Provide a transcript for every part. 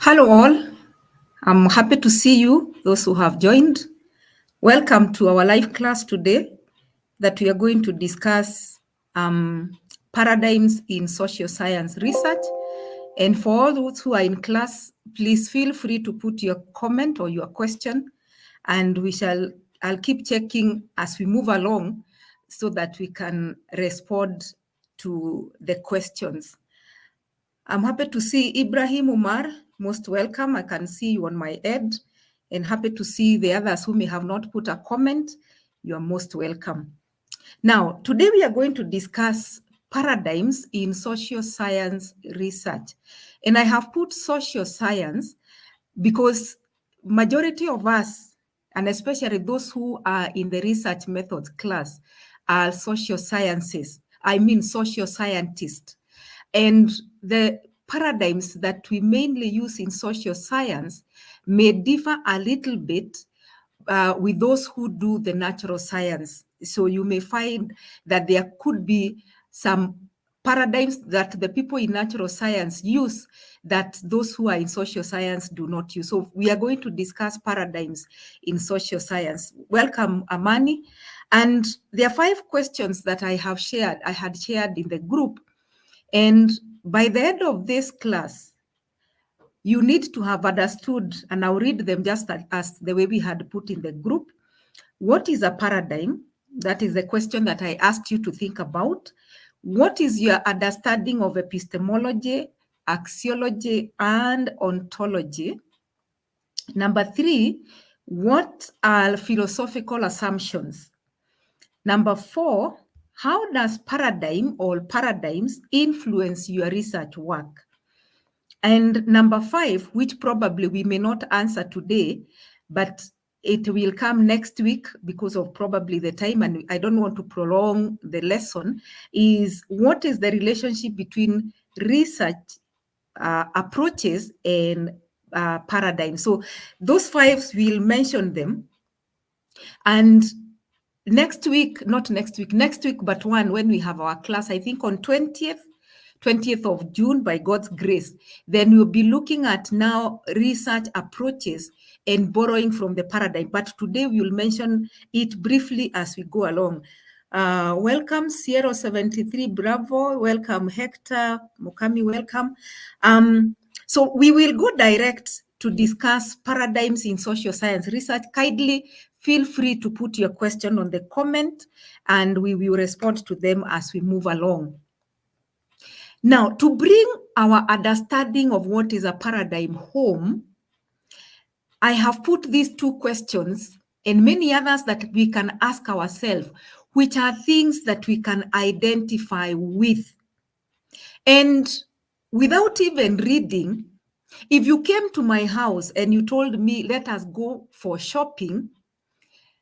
Hello all, I'm happy to see you, those who have joined. Welcome to our live class today that we are going to discuss paradigms in social science research. And for all those who are in class, please feel free to put your comment or your question, and I'll keep checking as we move along so that we can respond to the questions. I'm happy to see Ibrahim Umar, most welcome. I can see you on my head, and happy to see the others who may have not put a comment. You are most welcome. Now, today we are going to discuss paradigms in social science research. And I have put social science because majority of us, and especially those who are in the research methods class, are social sciences. I mean social scientists. And the paradigms that we mainly use in social science may differ a little bit with those who do the natural science. So you may find that there could be some paradigms that the people in natural science use that those who are in social science do not use. So we are going to discuss paradigms in social science. Welcome, Amani. And there are 5 questions that I had shared in the group. And by the end of this class, you need to have understood, and I'll read them just as the way we had put in the group. What is a paradigm? That is the question that I asked you to think about. What is your understanding of epistemology, axiology, and ontology? Number 3, what are philosophical assumptions? Number 4, how does paradigm or paradigms influence your research work? And number 5, which probably we may not answer today, but it will come next week because of probably the time, and I don't want to prolong the lesson, is what is the relationship between research approaches and paradigms? So those 5, we'll mention them. And next week, but when we have our class, I think on 20th of June, by God's grace, then we'll be looking at now research approaches and borrowing from the paradigm. But today we will mention it briefly as we go along. Welcome, Sierra 73, bravo. Welcome, Hector, Mukami, welcome. So we will go direct to discuss paradigms in social science research. Kindly feel free to put your question on the comment, and we will respond to them as we move along. Now, to bring our understanding of what is a paradigm home, I have put these 2 questions and many others that we can ask ourselves, which are things that we can identify with. And without even reading, if you came to my house and you told me, let us go for shopping,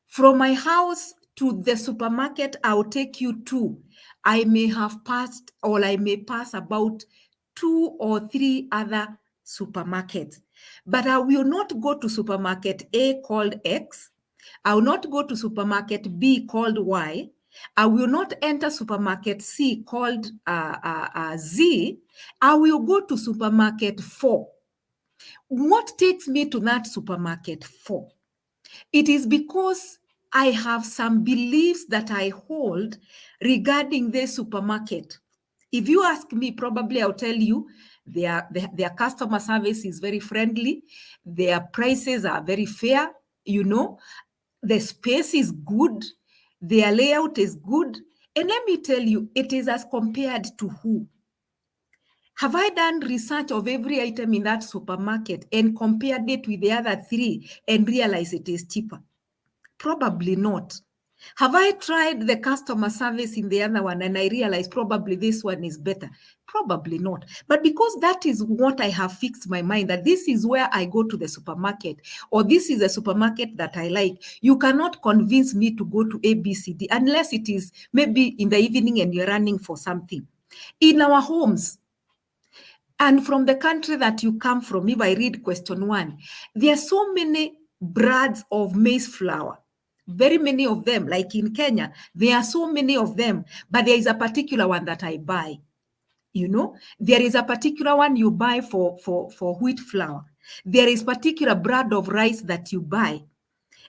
from my house to the supermarket, I'll take you to, I may have passed, or I may pass about 2 or 3 other supermarkets. But I will not go to supermarket A called X. I will not go to supermarket B called Y. I will not enter supermarket C called Z. I will go to supermarket 4. What takes me to that supermarket 4? It is because I have some beliefs that I hold regarding the supermarket. If you ask me, probably I'll tell you their customer service is very friendly. Their prices are very fair. You know, the space is good. Their layout is good. And let me tell you, it is as compared to who? Have I done research of every item in that supermarket and compared it with the other 3 and realized it is cheaper? Probably not. Have I tried the customer service in the other one and I realized probably this one is better? Probably not. But because that is what I have fixed my mind, that this is where I go to the supermarket, or this is a supermarket that I like, you cannot convince me to go to ABCD unless it is maybe in the evening and you're running for something. In our homes, and from the country that you come from, if I read question 1, there are so many brands of maize flour. Very many of them, like in Kenya, there are so many of them, but there is a particular one that I buy. You know, there is a particular one you buy for wheat flour. There is particular brand of rice that you buy.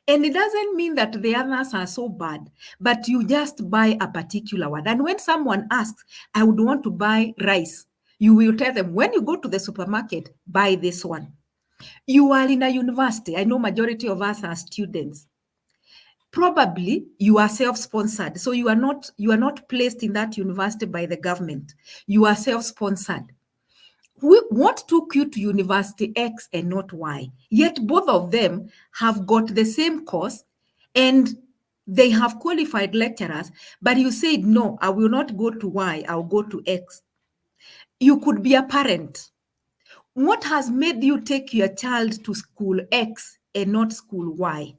And it doesn't mean that the others are so bad, but you just buy a particular one. And when someone asks, I would want to buy rice, you will tell them, when you go to the supermarket, buy this one. You are in a university. I know majority of us are students. Probably you are self-sponsored. So you are not placed in that university by the government. You are self-sponsored. What took you to university X and not Y? Yet both of them have got the same course and they have qualified lecturers, but you said, no, I will not go to Y, I'll go to X. You could be a parent. What has made you take your child to school X and not school Y?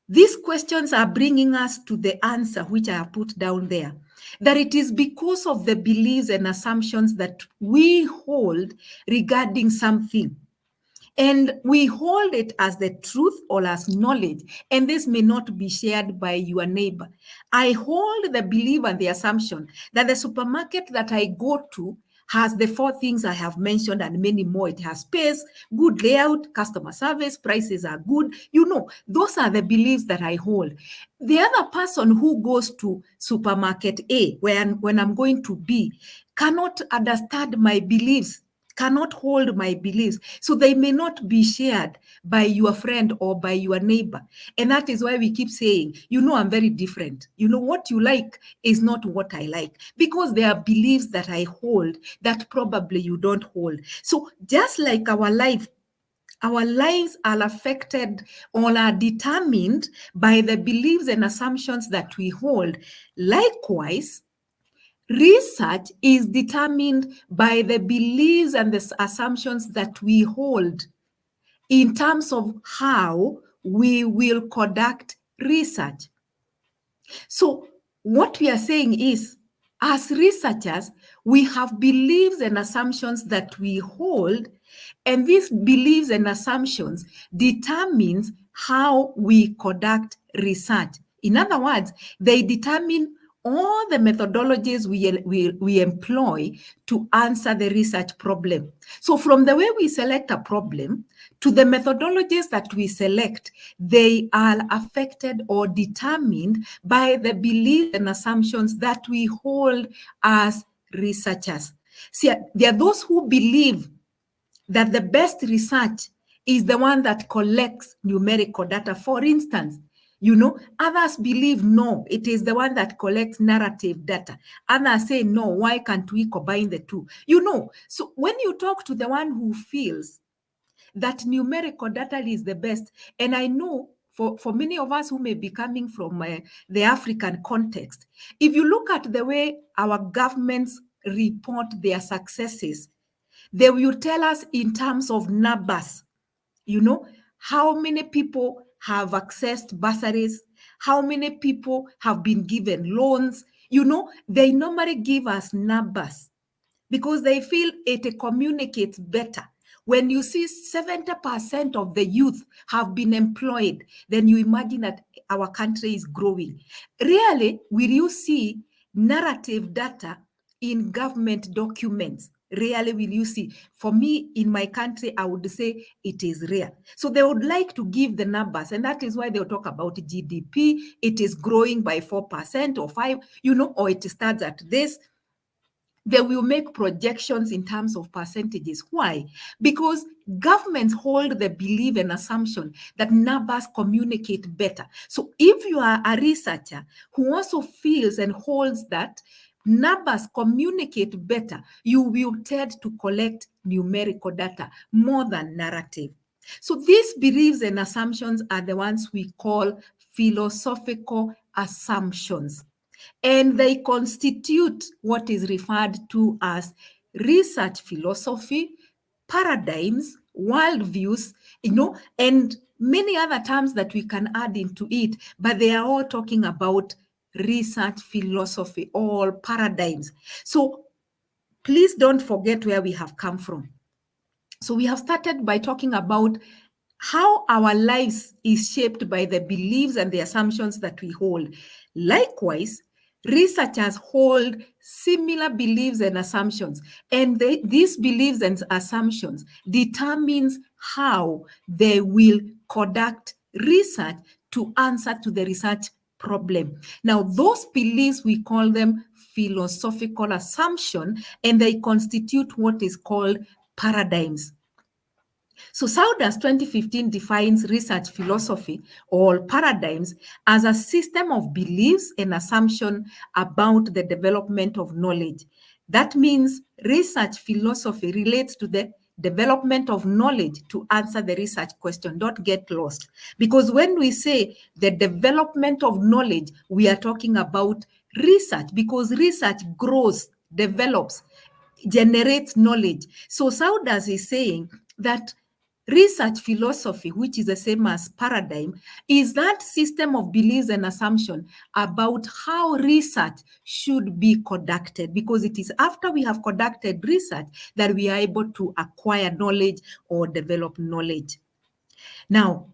These questions are bringing us to the answer which I have put down there, that it is because of the beliefs and assumptions that we hold regarding something. And we hold it as the truth or as knowledge, and this may not be shared by your neighbor. I hold the belief and the assumption that the supermarket that I go to has the 4 things I have mentioned and many more. It has space, good layout, customer service, prices are good. You know, those are the beliefs that I hold. The other person who goes to supermarket A, when I'm going to B, cannot understand my beliefs, cannot hold my beliefs. So they may not be shared by your friend or by your neighbor. And that is why we keep saying, you know, I'm very different. You know, what you like is not what I like, because there are beliefs that I hold that probably you don't hold. So just like our lives are affected or are determined by the beliefs and assumptions that we hold. Likewise, research is determined by the beliefs and the assumptions that we hold in terms of how we will conduct research. So what we are saying is, as researchers, we have beliefs and assumptions that we hold, and these beliefs and assumptions determines how we conduct research. In other words, they determine all the methodologies we employ to answer the research problem. So from the way we select a problem to the methodologies that we select, they are affected or determined by the beliefs and assumptions that we hold as researchers. See, there are those who believe that the best research is the one that collects numerical data. For instance, you know, others believe, no, it is the one that collects narrative data. Others say, no, why can't we combine the two? You know, so when you talk to the one who feels that numerical data is the best, and I know for many of us who may be coming from the African context, if you look at the way our governments report their successes, they will tell us in terms of numbers, you know, how many people have accessed bursaries, how many people have been given loans. You know, they normally give us numbers because they feel it communicates better. When you see 70% of the youth have been employed, then you imagine that our country is growing. Rarely will you see narrative data in government documents. Rarely will you see. For me, in my country, I would say it is rare. So they would like to give the numbers, and that is why they'll talk about GDP. It is growing by 4% or 5%, you know, or it starts at this. They will make projections in terms of percentages. Why? Because governments hold the belief and assumption that numbers communicate better. So if you are a researcher who also feels and holds that numbers communicate better, you will tend to collect numerical data more than narrative. So these beliefs and assumptions are the ones we call philosophical assumptions. And they constitute what is referred to as research philosophy, paradigms, worldviews, you know, and many other terms that we can add into it, but they are all talking about research philosophy, all paradigms. So please don't forget where we have come from. So we have started by talking about how our lives is shaped by the beliefs and the assumptions that we hold. Likewise, researchers hold similar beliefs and assumptions, and these beliefs and assumptions determines how they will conduct research to answer to the research problem. Now, those beliefs, we call them philosophical assumption, and they constitute what is called paradigms. So Saudas 2015 defines research philosophy or paradigms as a system of beliefs and assumption about the development of knowledge. That means research philosophy relates to the development of knowledge to answer the research question. Don't get lost. Because when we say the development of knowledge, we are talking about research, because research grows, develops, generates knowledge. So Saudas is saying that research philosophy, which is the same as paradigm, is that system of beliefs and assumption about how research should be conducted, because it is after we have conducted research that we are able to acquire knowledge or develop knowledge. Now,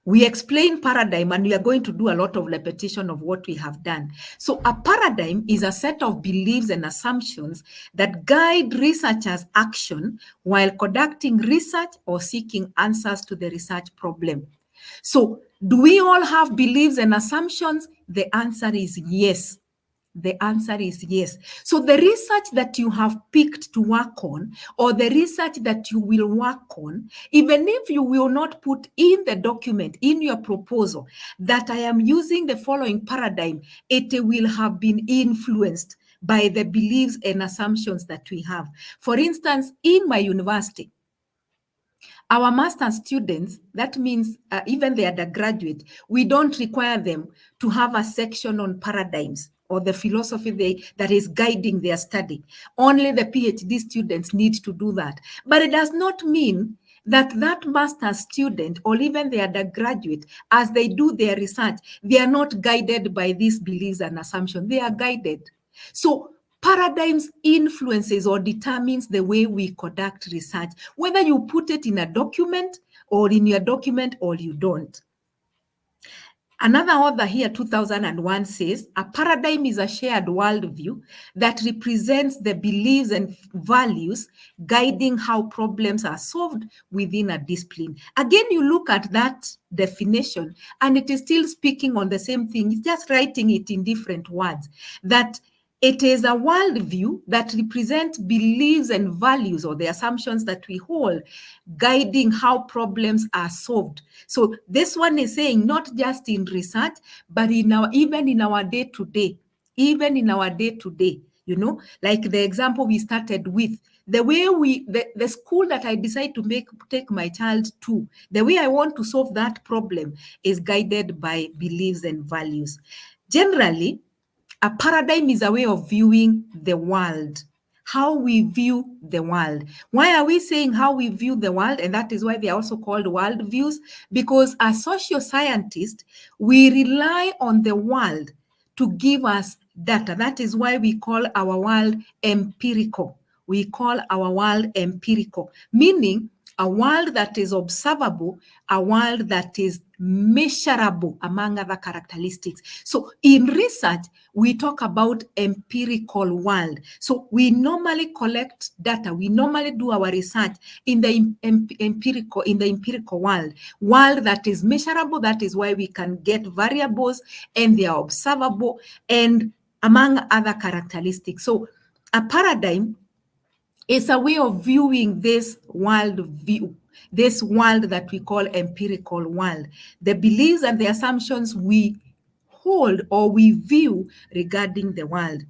we explain paradigm, and we are going to do a lot of repetition of what we have done. So a paradigm is a set of beliefs and assumptions that guide researchers' action while conducting research or seeking answers to the research problem. So do we all have beliefs and assumptions? The answer is yes. The answer is yes. So the research that you have picked to work on, or the research that you will work on, even if you will not put in the document, in your proposal, that I am using the following paradigm, it will have been influenced by the beliefs and assumptions that we have. For instance, in my university, our master's students, that means even the undergraduate, we don't require them to have a section on paradigms or the philosophy that is guiding their study. Only the PhD students need to do that. But it does not mean that master's student or even the undergraduate, as they do their research, they are not guided by these beliefs and assumptions. They are guided. So paradigms influences or determines the way we conduct research, whether you put it in a document or in your document or you don't. Another author here, 2001, says, a paradigm is a shared worldview that represents the beliefs and values guiding how problems are solved within a discipline. Again, you look at that definition and it is still speaking on the same thing. It's just writing it in different words, that it is a worldview that represents beliefs and values or the assumptions that we hold, guiding how problems are solved. So this one is saying not just in research, but even in our day-to-day, you know, like the example we started with, the way the school that I decide to take my child to, the way I want to solve that problem is guided by beliefs and values. Generally, a paradigm is a way of viewing the world, how we view the world. Why are we saying how we view the world? And that is why they are also called worldviews, because as social scientists, we rely on the world to give us data. That is why we call our world empirical. We call our world empirical, meaning a world that is observable, a world that is measurable, among other characteristics. So in research, we talk about empirical world. So we normally collect data. We normally do our research in the empirical world that is measurable. That is why we can get variables and they are observable and among other characteristics. So a paradigm is a way of viewing this world view, this world that we call empirical world, the beliefs and the assumptions we hold or we view regarding the world.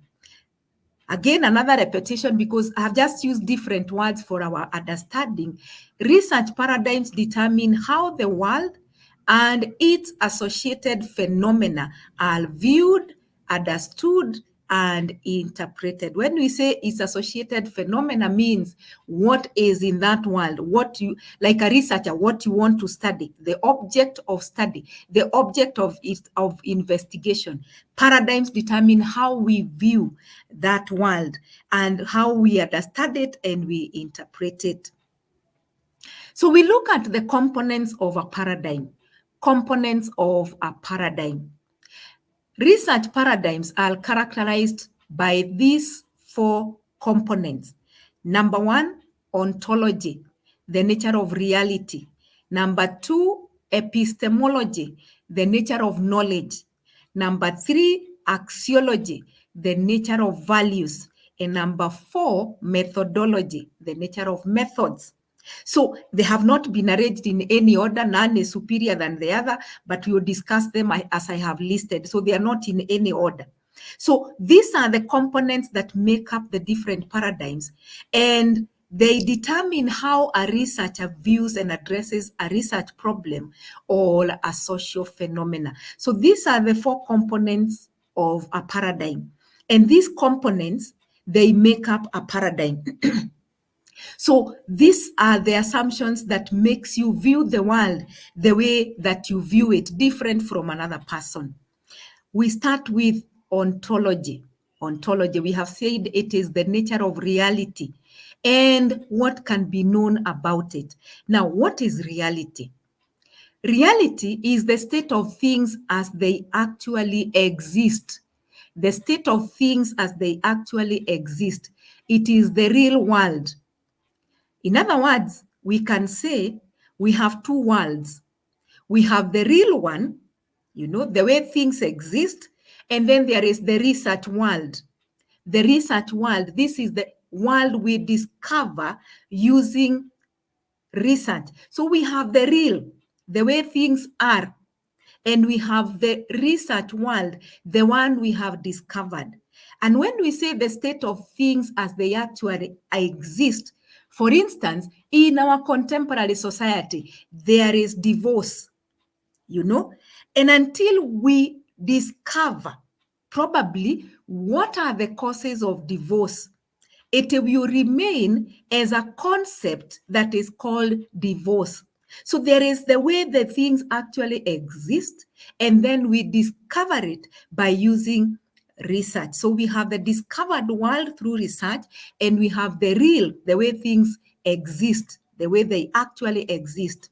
Again, another repetition, because I've just used different words for our understanding. Research paradigms determine how the world and its associated phenomena are viewed, understood, and interpreted. When we say its associated phenomena, means what is in that world, what you, like a researcher, what you want to study, the object of study, the object of investigation. Paradigms determine how we view that world and how we understand it and we interpret it. So we look at the components of a paradigm. Components of a paradigm. Research paradigms are characterized by these 4 components. Number 1, ontology, the nature of reality. Number 2, epistemology, the nature of knowledge. Number 3, axiology, the nature of values. And number 4, methodology, the nature of methods. So they have not been arranged in any order. None is superior than the other, but we will discuss them as I have listed. So they are not in any order. So these are the components that make up the different paradigms, and they determine how a researcher views and addresses a research problem or a social phenomena. So these are the 4 components of a paradigm. And these components, they make up a paradigm. So these are the assumptions that makes you view the world the way that you view it, different from another person. We start with ontology. Ontology, we have said it is the nature of reality and what can be known about it. Now, what is reality? Reality is the state of things as they actually exist. The state of things as they actually exist. It is the real world. In other words, we can say we have 2 worlds. We have the real one, the way things exist, and then there is the research world. The research world, this is the world we discover using research. So we have the real, the way things are, and we have the research world, the one we have discovered. And when we say the state of things as they actually exist, for instance, in our contemporary society, there is divorce, and until we discover probably what are the causes of divorce, it will remain as a concept that is called divorce. So there is the way the things actually exist, and then we discover it by using research. So we have the discovered world through research, and we have the real, the way things exist, the way they actually exist.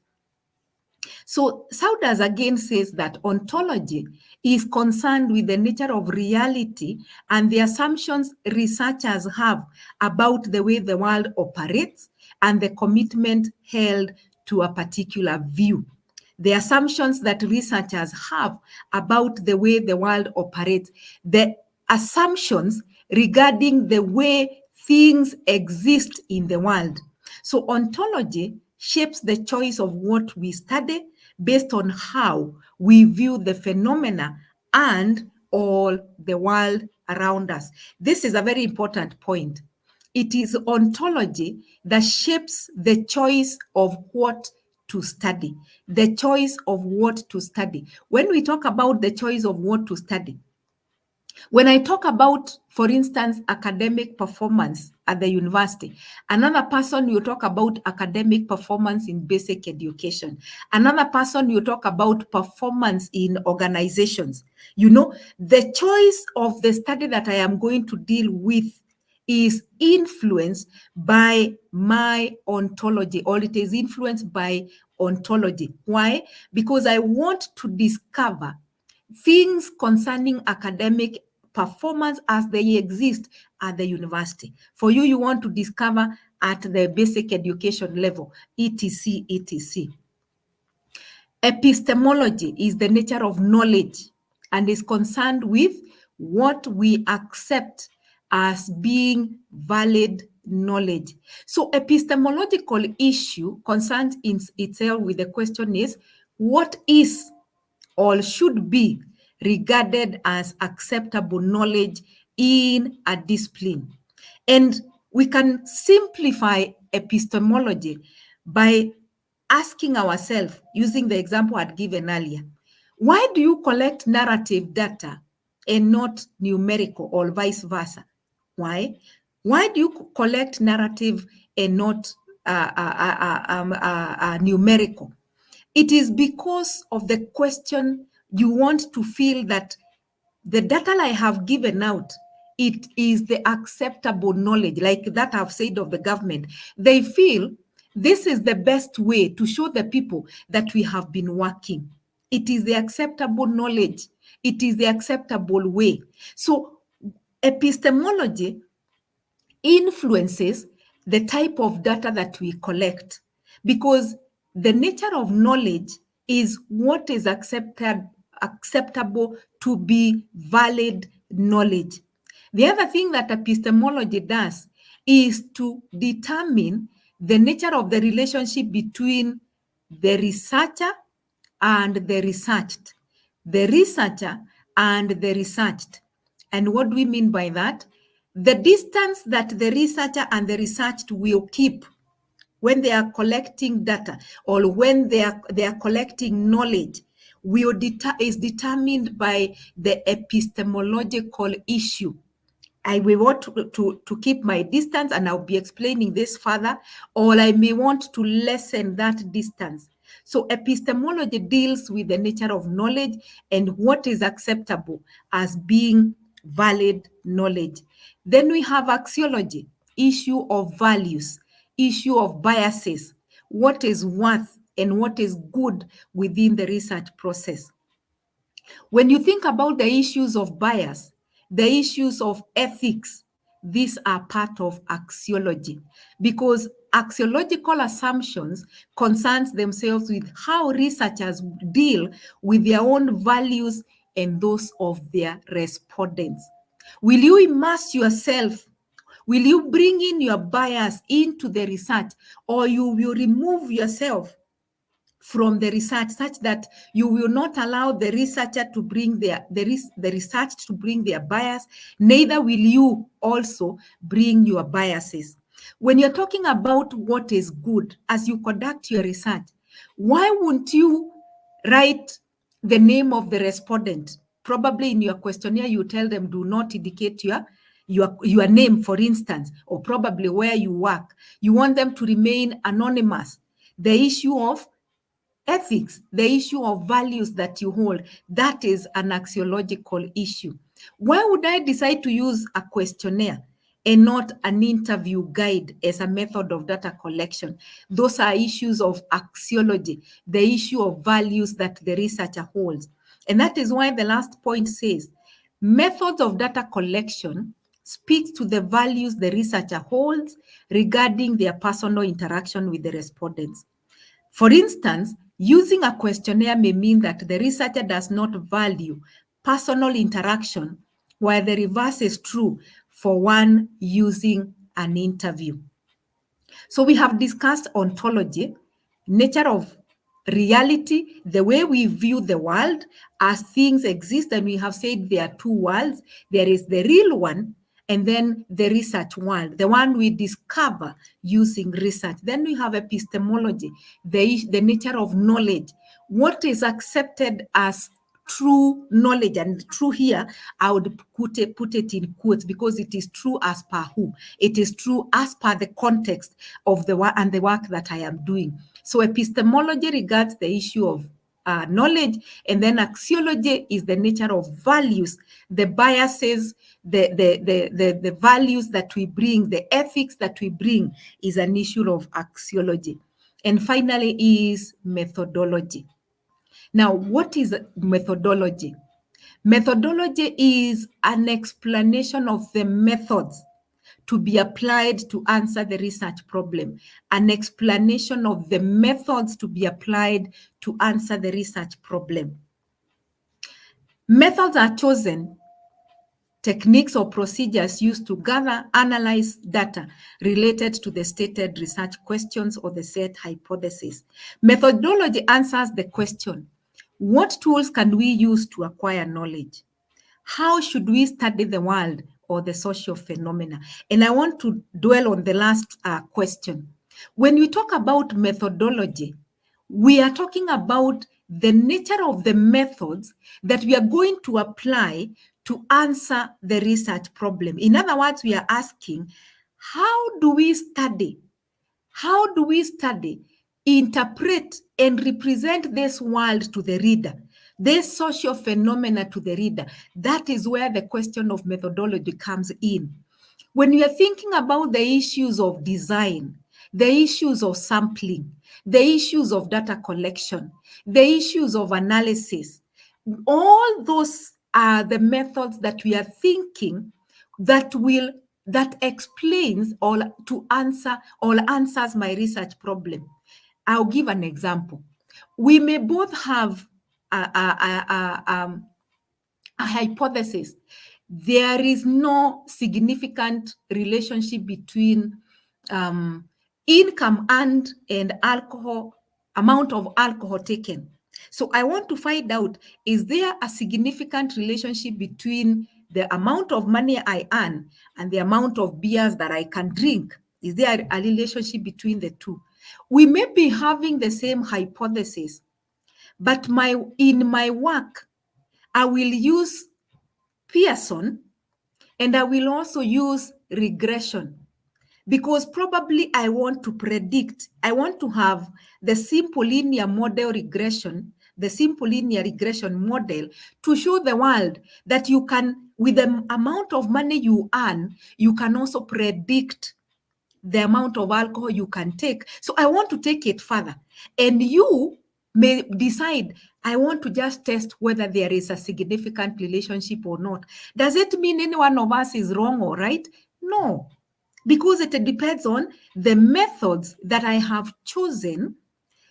So Saunders again says that ontology is concerned with the nature of reality and the assumptions researchers have about the way the world operates and the commitment held to a particular view. The assumptions that researchers have about the way the world operates, the assumptions regarding the way things exist in the world. So ontology shapes the choice of what we study based on how we view the phenomena and all the world around us. This is a very important point. It is ontology that shapes the choice of what to study, the choice of what to study. When we talk about the choice of what to study, when I talk about, for instance, academic performance at the university, another person will talk about academic performance in basic education. Another person will talk about performance in organizations. The choice of the study that I am going to deal with is influenced by my ontology, or it is influenced by ontology. Why? Because I want to discover things concerning academic performance as they exist at the university. For you, you want to discover at the basic education level, etc., etc. Epistemology is the nature of knowledge and is concerned with what we accept as being valid knowledge. So epistemological issue concerns in itself with the question is, what is or should be regarded as acceptable knowledge in a discipline? And we can simplify epistemology by asking ourselves, using the example I'd given earlier, why do you collect narrative data and not numerical, or vice versa? Why? Why do you collect narrative and not numerical? It is because of the question you want to feel that the data I have given out, it is the acceptable knowledge, like that I've said of the government. They feel this is the best way to show the people that we have been working. It is the acceptable knowledge. It is the acceptable way. So epistemology influences the type of data that we collect, because the nature of knowledge is what is acceptable to be valid knowledge. The other thing that epistemology does is to determine the nature of the relationship between the researcher and the researched, the researcher and the researched. And what do we mean by that? The distance that the researcher and the researched will keep when they are collecting data, or when they are collecting knowledge, is determined by the epistemological issue. I will want to keep my distance, and I'll be explaining this further, or I may want to lessen that distance. So epistemology deals with the nature of knowledge and what is acceptable as being valid knowledge. Then we have axiology, issue of values, issue of biases, what is worth and what is good within the research process. When you think about the issues of bias, the issues of ethics, these are part of axiology, because axiological assumptions concerns themselves with how researchers deal with their own values and those of their respondents. Will you immerse yourself? Will you bring in your bias into the research, or you will remove yourself from the research such that you will not allow the researcher to bring the research to bring their bias, neither will you also bring your biases. When you're talking about what is good as you conduct your research, why won't you write the name of the respondent? Probably in your questionnaire, you tell them, do not indicate your name, for instance, or probably where you work. You want them to remain anonymous. The issue of ethics, the issue of values that you hold, that is an axiological issue. Why would I decide to use a questionnaire and not an interview guide as a method of data collection? Those are issues of axiology, the issue of values that the researcher holds. And that is why the last point says, methods of data collection speaks to the values the researcher holds regarding their personal interaction with the respondents. For instance, using a questionnaire may mean that the researcher does not value personal interaction, while the reverse is true for one using an interview. So we have discussed ontology, nature of reality, the way we view the world as things exist, and we have said there are two worlds. There is the real one, and then the research world, the one we discover using research. Then we have epistemology, the nature of knowledge, what is accepted as true knowledge. And true here, I would put it in quotes, because it is true as per who? It is true as per the context of the work and the work that I am doing. So epistemology regards the issue of knowledge, and then axiology is the nature of values, the biases, the values that we bring, the ethics that we bring is an issue of axiology. And finally is methodology. Now, what is methodology? Methodology is an explanation of the methods to be applied to answer the research problem, an explanation of the methods to be applied to answer the research problem. Methods are chosen, techniques or procedures used to gather, analyze data related to the stated research questions or the set hypothesis. Methodology answers the question, what tools can we use to acquire knowledge? How should we study the world or the social phenomena? And I want to dwell on the last question. When we talk about methodology, we are talking about the nature of the methods that we are going to apply to answer the research problem. In other words, we are asking, how do we study? How do we study, interpret, and represent this world to the reader, this social phenomena to the reader? That is where the question of methodology comes in. When we are thinking about the issues of design, the issues of sampling, the issues of data collection, the issues of analysis. All those are the methods that we are thinking that explains or answers my research problem. I'll give an example. We may both have a hypothesis. There is no significant relationship between income earned and amount of alcohol taken. So I want to find out, is there a significant relationship between the amount of money I earn and the amount of beers that I can drink? Is there a relationship between the two? We may be having the same hypothesis, but in my work, I will use Pearson, and I will also use regression, because probably I want to have the simple linear regression model to show the world that you can, with the amount of money you earn, you can also predict the amount of alcohol you can take. So I want to take it further. And you may decide, I want to just test whether there is a significant relationship or not. Does it mean any one of us is wrong or right? No, because it depends on the methods that I have chosen,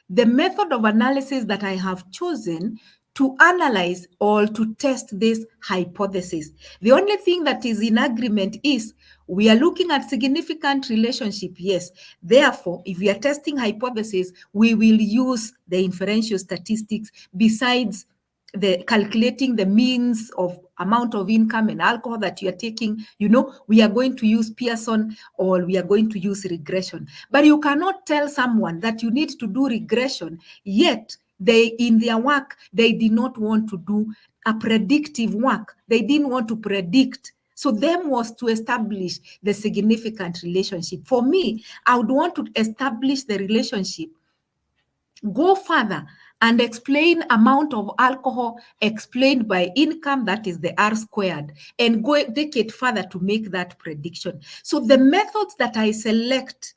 the method of analysis that I have chosen to analyze or to test this hypothesis. The only thing that is in agreement is we are looking at significant relationship, yes. Therefore, if we are testing hypothesis, we will use the inferential statistics besides the calculating the means of amount of income and alcohol that you are taking. We are going to use Pearson or we are going to use regression. But you cannot tell someone that you need to do regression, yet in their work, they did not want to do a predictive work. They didn't want to predict. So them was to establish the significant relationship. For me, I would want to establish the relationship, go further, and explain amount of alcohol explained by income, that is the R squared, and take it further to make that prediction. So the methods that I select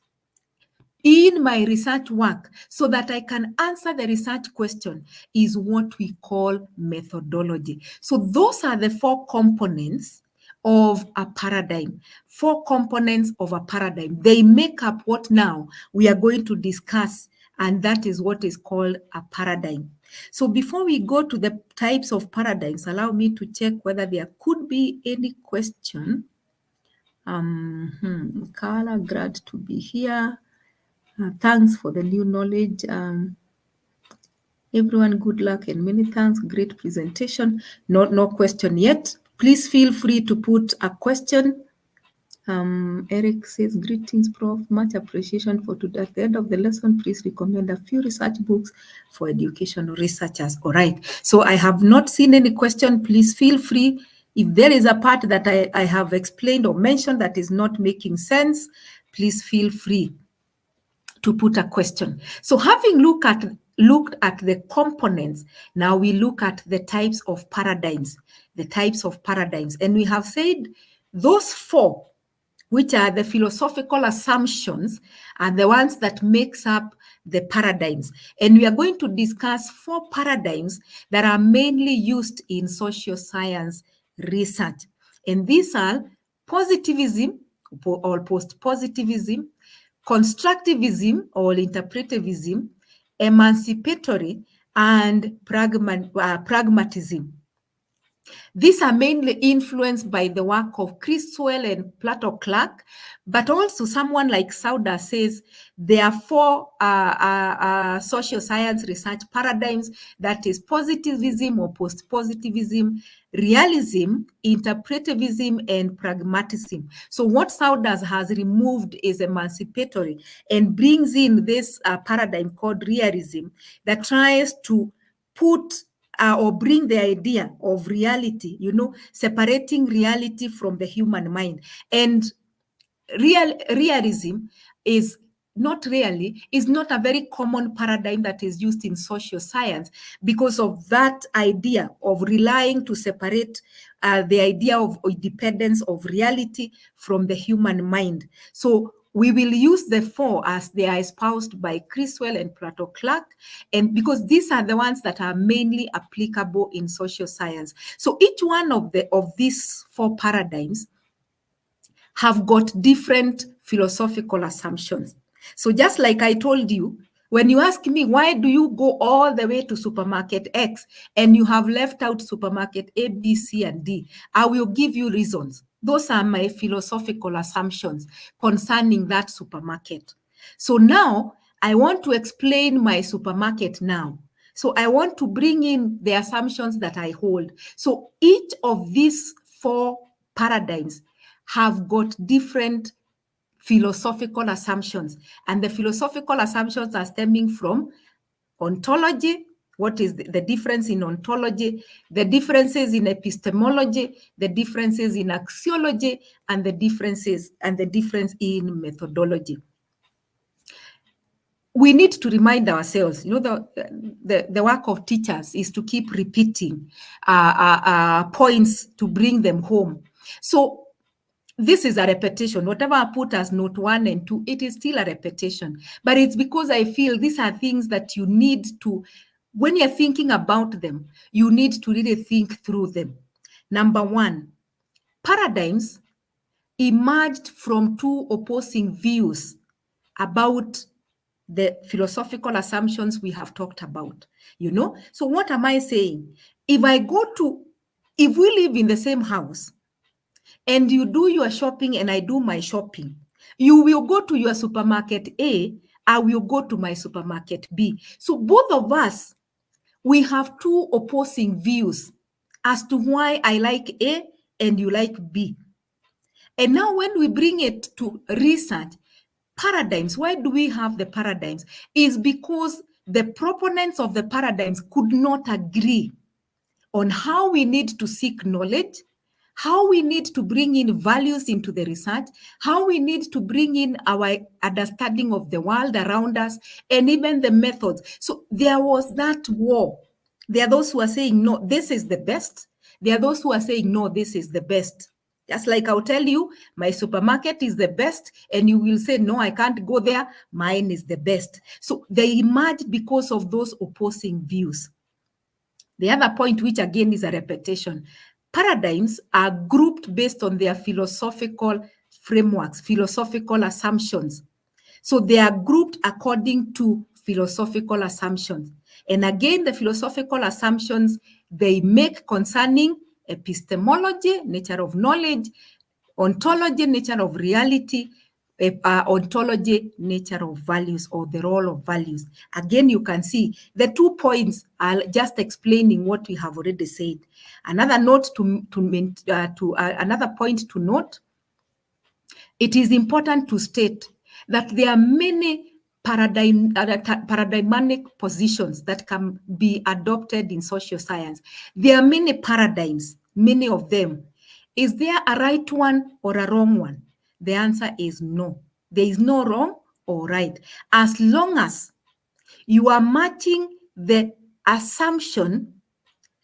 in my research work so that I can answer the research question is what we call methodology. So those are the 4 components of a paradigm. 4 components of a paradigm. They make up what now we are going to discuss, and that is what is called a paradigm. So before we go to the types of paradigms, allow me to check whether there could be any question. Carla, glad to be here. Thanks for the new knowledge. Everyone, good luck and many thanks. Great presentation. No question yet. Please feel free to put a question. Eric says, greetings, Prof. Much appreciation for today. At the end of the lesson, please recommend a few research books for educational researchers. All right. So I have not seen any question. Please feel free. If there is a part that I have explained or mentioned that is not making sense, please feel free to put a question. So having looked at the components, now we look at the types of paradigms, And we have said those 4, which are the philosophical assumptions, are the ones that makes up the paradigms. And we are going to discuss 4 paradigms that are mainly used in social science research. And these are positivism or post-positivism, constructivism or interpretivism, emancipatory, and pragmatism. These are mainly influenced by the work of Criswell and Plato Clark, but also someone like Sauder says there are 4 social science research paradigms, that is positivism or post-positivism, realism, interpretivism, and pragmatism. So what Sauder has removed is emancipatory and brings in this paradigm called realism that tries to put or bring the idea of reality, separating reality from the human mind. And realism is not a very common paradigm that is used in social science because of that idea of relying to separate the idea of independence of reality from the human mind. So we will use the 4 as they are espoused by Criswell and Plato Clark, and because these are the ones that are mainly applicable in social science. So each one of these 4 paradigms have got different philosophical assumptions. So just like I told you, when you ask me, why do you go all the way to supermarket X and you have left out supermarket A, B, C, and D, I will give you reasons. Those are my philosophical assumptions concerning that supermarket. So now I want to explain my supermarket now. So I want to bring in the assumptions that I hold. So each of these 4 paradigms have got different philosophical assumptions. And the philosophical assumptions are stemming from ontology. What is the difference in ontology, the differences in epistemology, the differences in axiology, and the difference in methodology. We need to remind ourselves, the work of teachers is to keep repeating points to bring them home. So this is a repetition. Whatever I put as note 1 and 2, it is still a repetition. But it's because I feel these are things that you need to, when you're thinking about them, you need to really think through them. Number 1, paradigms emerged from 2 opposing views about the philosophical assumptions we have talked about. So what am I saying? If we live in the same house, and you do your shopping and I do my shopping, you will go to your supermarket A, I will go to my supermarket B. So both of us, we have 2 opposing views as to why I like A and you like B. And now when we bring it to research, paradigms, why do we have the paradigms? Is because the proponents of the paradigms could not agree on how we need to seek knowledge, how we need to bring in values into the research, how we need to bring in our understanding of the world around us, and even the methods. So there was that war. There are those who are saying, no, this is the best. There are those who are saying, no, this is the best. Just like I'll tell you, my supermarket is the best, and you will say, no, I can't go there. Mine is the best. So they emerge because of those opposing views. The other point, which again is a repetition, paradigms are grouped based on their philosophical frameworks, philosophical assumptions. So they are grouped according to philosophical assumptions. And again, the philosophical assumptions they make concerning epistemology, nature of knowledge, ontology, nature of reality, ontology, nature of values, or the role of values. Again, you can see the 2 points are just explaining what we have already said. Another note another point to note, it is important to state that there are many paradigmatic positions that can be adopted in social science. There are many paradigms, many of them. Is there a right one or a wrong one? The answer is no. There is no wrong or right. As long as you are matching the assumption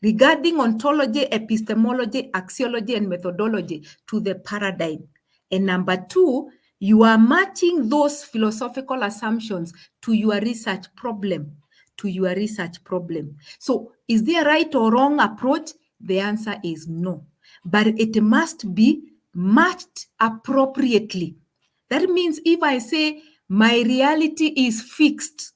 regarding ontology, epistemology, axiology, and methodology to the paradigm. And number 2, you are matching those philosophical assumptions to your research problem, So is there a right or wrong approach? The answer is no. But it must be matched appropriately. That means if I say my reality is fixed,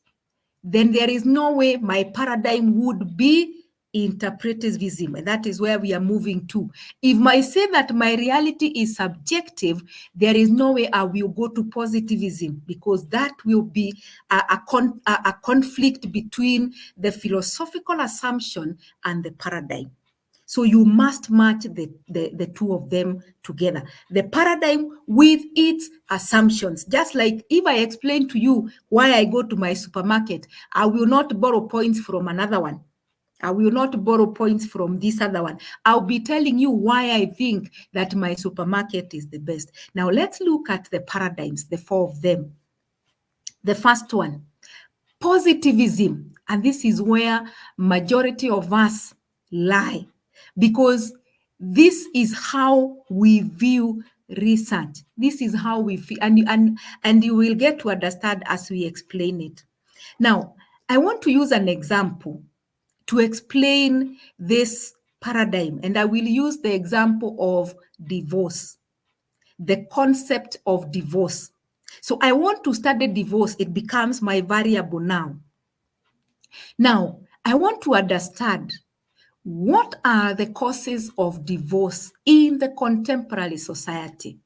then there is no way my paradigm would be interpretivism. And that is where we are moving to. If I say that my reality is subjective, there is no way I will go to positivism, because that will be a conflict between the philosophical assumption and the paradigm. So you must match the 2 of them together. The paradigm with its assumptions. Just like if I explain to you why I go to my supermarket, I will not borrow points from another one. I will not borrow points from this other one. I'll be telling you why I think that my supermarket is the best. Now let's look at the paradigms, the 4 of them. The first one, positivism. And this is where majority of us lie, because this is how we view research. This is how we feel, and you will get to understand as we explain it. Now, I want to use an example to explain this paradigm, and I will use the example of divorce, the concept of divorce. So I want to study divorce. It becomes my variable now. Now, I want to understand what are the causes of divorce in the contemporary society.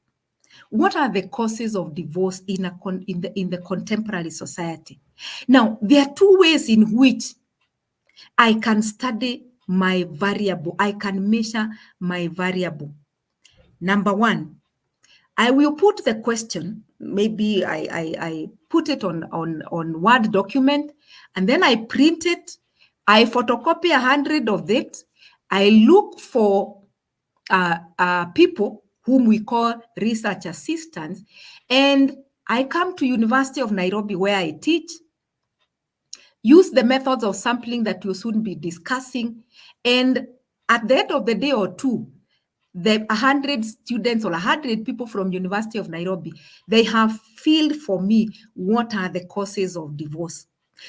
What are the causes of divorce in the contemporary society? Now, there are two ways in which I can study my variable. I can measure my variable. Number one, I will put the question, maybe I put it on Word document, and then I print it. I photocopy 100 of it. I look for people whom we call research assistants, and I come to University of Nairobi where I teach, use the methods of sampling that we'll soon be discussing, and at the end of the day or two, the 100 students or 100 people from University of Nairobi, they have filled for me what are the causes of divorce.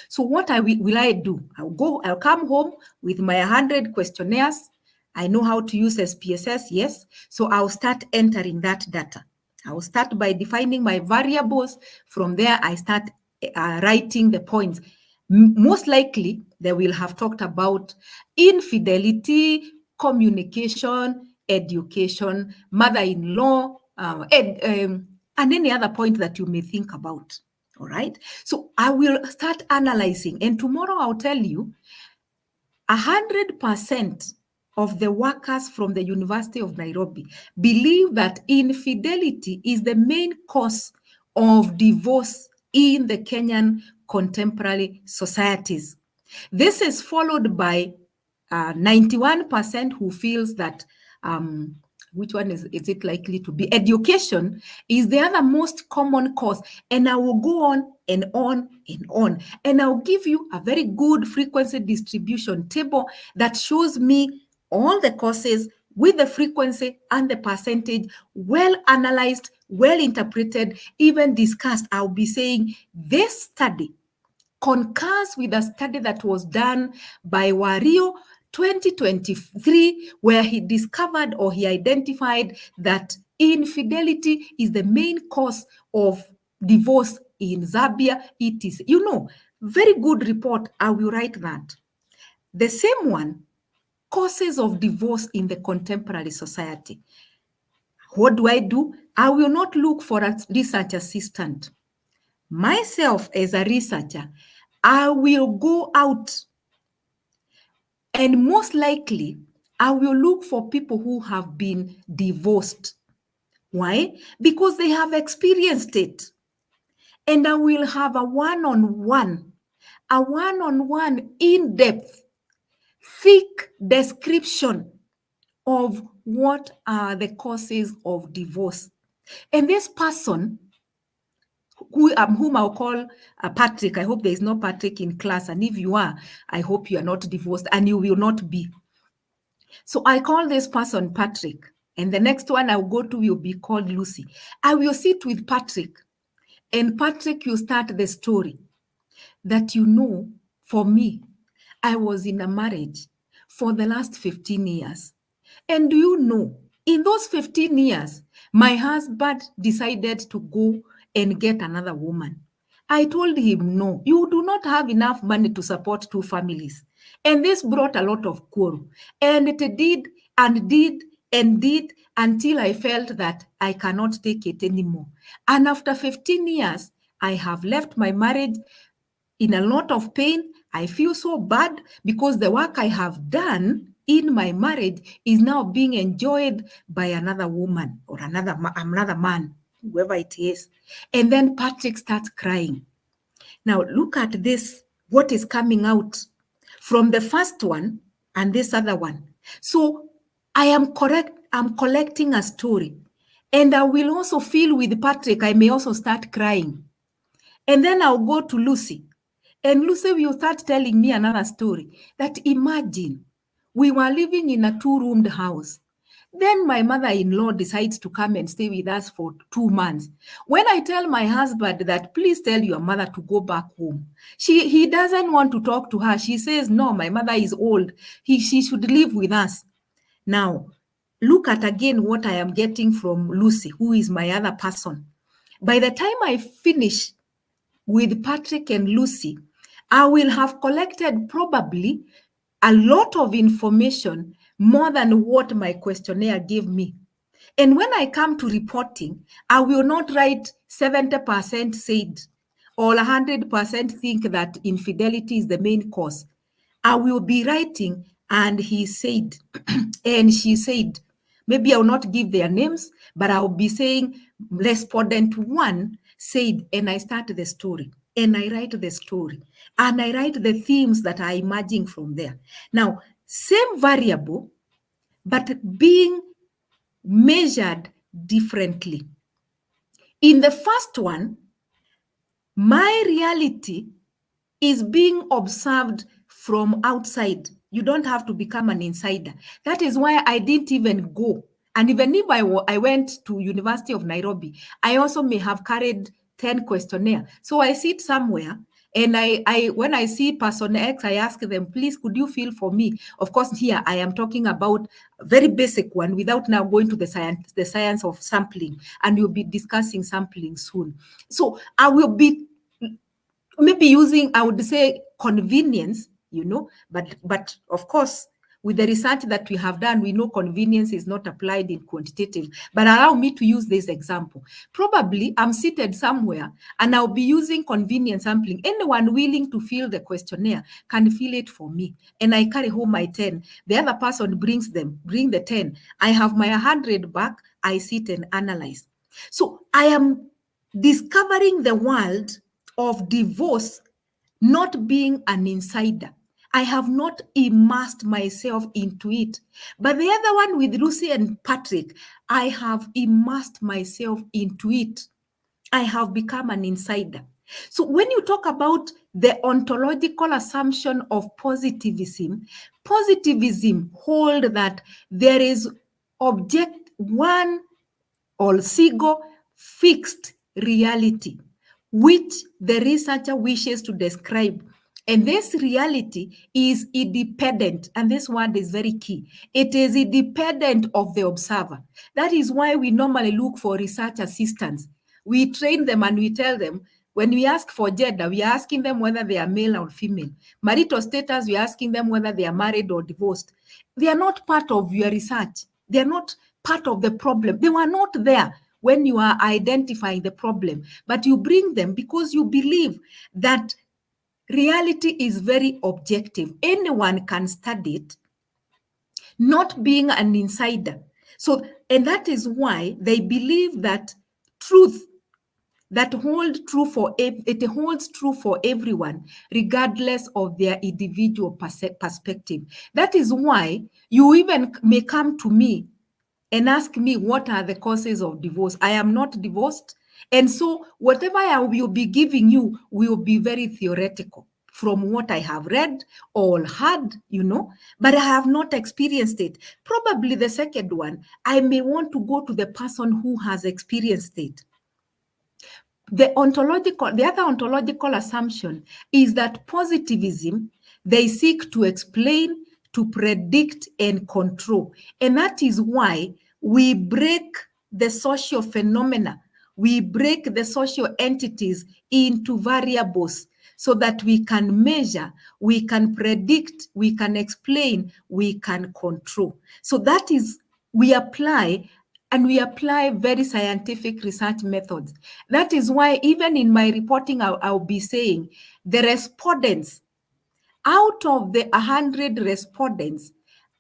So what will I do? I'll come home with my 100 questionnaires. I know how to use SPSS, yes. So I'll start entering that data. I will start by defining my variables. From there, I start writing the points. Most likely, they will have talked about infidelity, communication, education, mother-in-law, and any other point that you may think about. All right. So I will start analyzing, and tomorrow I'll tell you 100% of the workers from the University of Nairobi believe that infidelity is the main cause of divorce in the Kenyan contemporary societies. This is followed by 91% who feels that which one is it likely to be? Education is the other most common cause. And I will go on and on and on. And I'll give you a very good frequency distribution table that shows me all the causes with the frequency and the percentage, well analyzed, well interpreted, even discussed. I'll be saying this study concurs with a study that was done by Wario 2023, where he discovered or he identified that infidelity is the main cause of divorce in Zambia. It is, very good report. I will write that. The same one, causes of divorce in the contemporary society. What do? I will not look for a research assistant. Myself as a researcher, I will go out and most likely I will look for people who have been divorced. Why? Because they have experienced it. And I will have a one-on-one in-depth, thick description of what are the causes of divorce. And this person, whom I'll call Patrick. I hope there is no Patrick in class. And if you are, I hope you are not divorced and you will not be. So I call this person Patrick. And the next one I'll go to will be called Lucy. I will sit with Patrick. And Patrick, you start the story that for me, I was in a marriage for the last 15 years. And in those 15 years, my husband decided to go and get another woman. I told him, no, you do not have enough money to support two families. And this brought a lot of quarrel. And it did until I felt that I cannot take it anymore. And after 15 years, I have left my marriage in a lot of pain. I feel so bad because the work I have done in my marriage is now being enjoyed by another woman or another man, whoever it is. And then Patrick starts crying. Now look at this, what is coming out from the first one and this other one. So I am correct. I'm collecting a story. And I will also feel with Patrick, I may also start crying. And then I'll go to Lucy. And Lucy will start telling me another story that imagine we were living in a two-roomed house. Then my mother-in-law decides to come and stay with us for 2 months. When I tell my husband that, please tell your mother to go back home, he doesn't want to talk to her. She says, no, my mother is old. She should live with us. Now, look at again what I am getting from Lucy, who is my other person. By the time I finish with Patrick and Lucy, I will have collected probably a lot of information, more than what my questionnaire gave me. And when I come to reporting, I will not write 70% said or 100% think that infidelity is the main cause. I will be writing, and he said, and she said. Maybe I will not give their names, but I'll be saying respondent one said, and I start the story, and I write the story, and I write the themes that are emerging from there. Now, same variable, but being measured differently. In the first one, my reality is being observed from outside. You don't have to become an insider. That is why I didn't even go. And even if I went to University of Nairobi, I also may have carried 10 questionnaire. So I sit somewhere, and I when I see person X, I ask them, please, could you fill for me? Of course, here I am talking about a very basic one without now going to the science of sampling. And we'll be discussing sampling soon. So I will be maybe using, I would say, convenience, but of course, with the research that we have done, we know convenience is not applied in quantitative. But allow me to use this example. Probably I'm seated somewhere and I'll be using convenience sampling. Anyone willing to fill the questionnaire can fill it for me. And I carry home my 10. The other person bring the 10. I have my 100 back. I sit and analyze. So I am discovering the world of divorce, not being an insider. I have not immersed myself into it. But the other one with Lucy and Patrick, I have immersed myself into it. I have become an insider. So when you talk about the ontological assumption of positivism hold that there is one or single fixed reality, which the researcher wishes to describe. And this reality is independent, and this word is very key. It is independent of the observer. That is why we normally look for research assistants. We train them and we tell them, when we ask for gender, we are asking them whether they are male or female. Marital status, we are asking them whether they are married or divorced. They are not part of your research. They are not part of the problem. They were not there when you are identifying the problem, but you bring them because you believe that reality is very objective. Anyone can study it, not being an insider. So, and that is why they believe that truth that holds true for everyone, regardless of their individual perspective. That is why you even may come to me and ask me, what are the causes of divorce? I am not divorced. And so whatever I will be giving you will be very theoretical from what I have read or heard, but I have not experienced it. Probably the second one, I may want to go to the person who has experienced it. The other ontological assumption is that positivism, they seek to explain, to predict, and control. And that is why we break the social phenomena, we break the social entities into variables so that we can measure, we can predict, we can explain, we can control. So that is, we apply very scientific research methods. That is why even in my reporting, I'll be saying the respondents, out of the 100 respondents,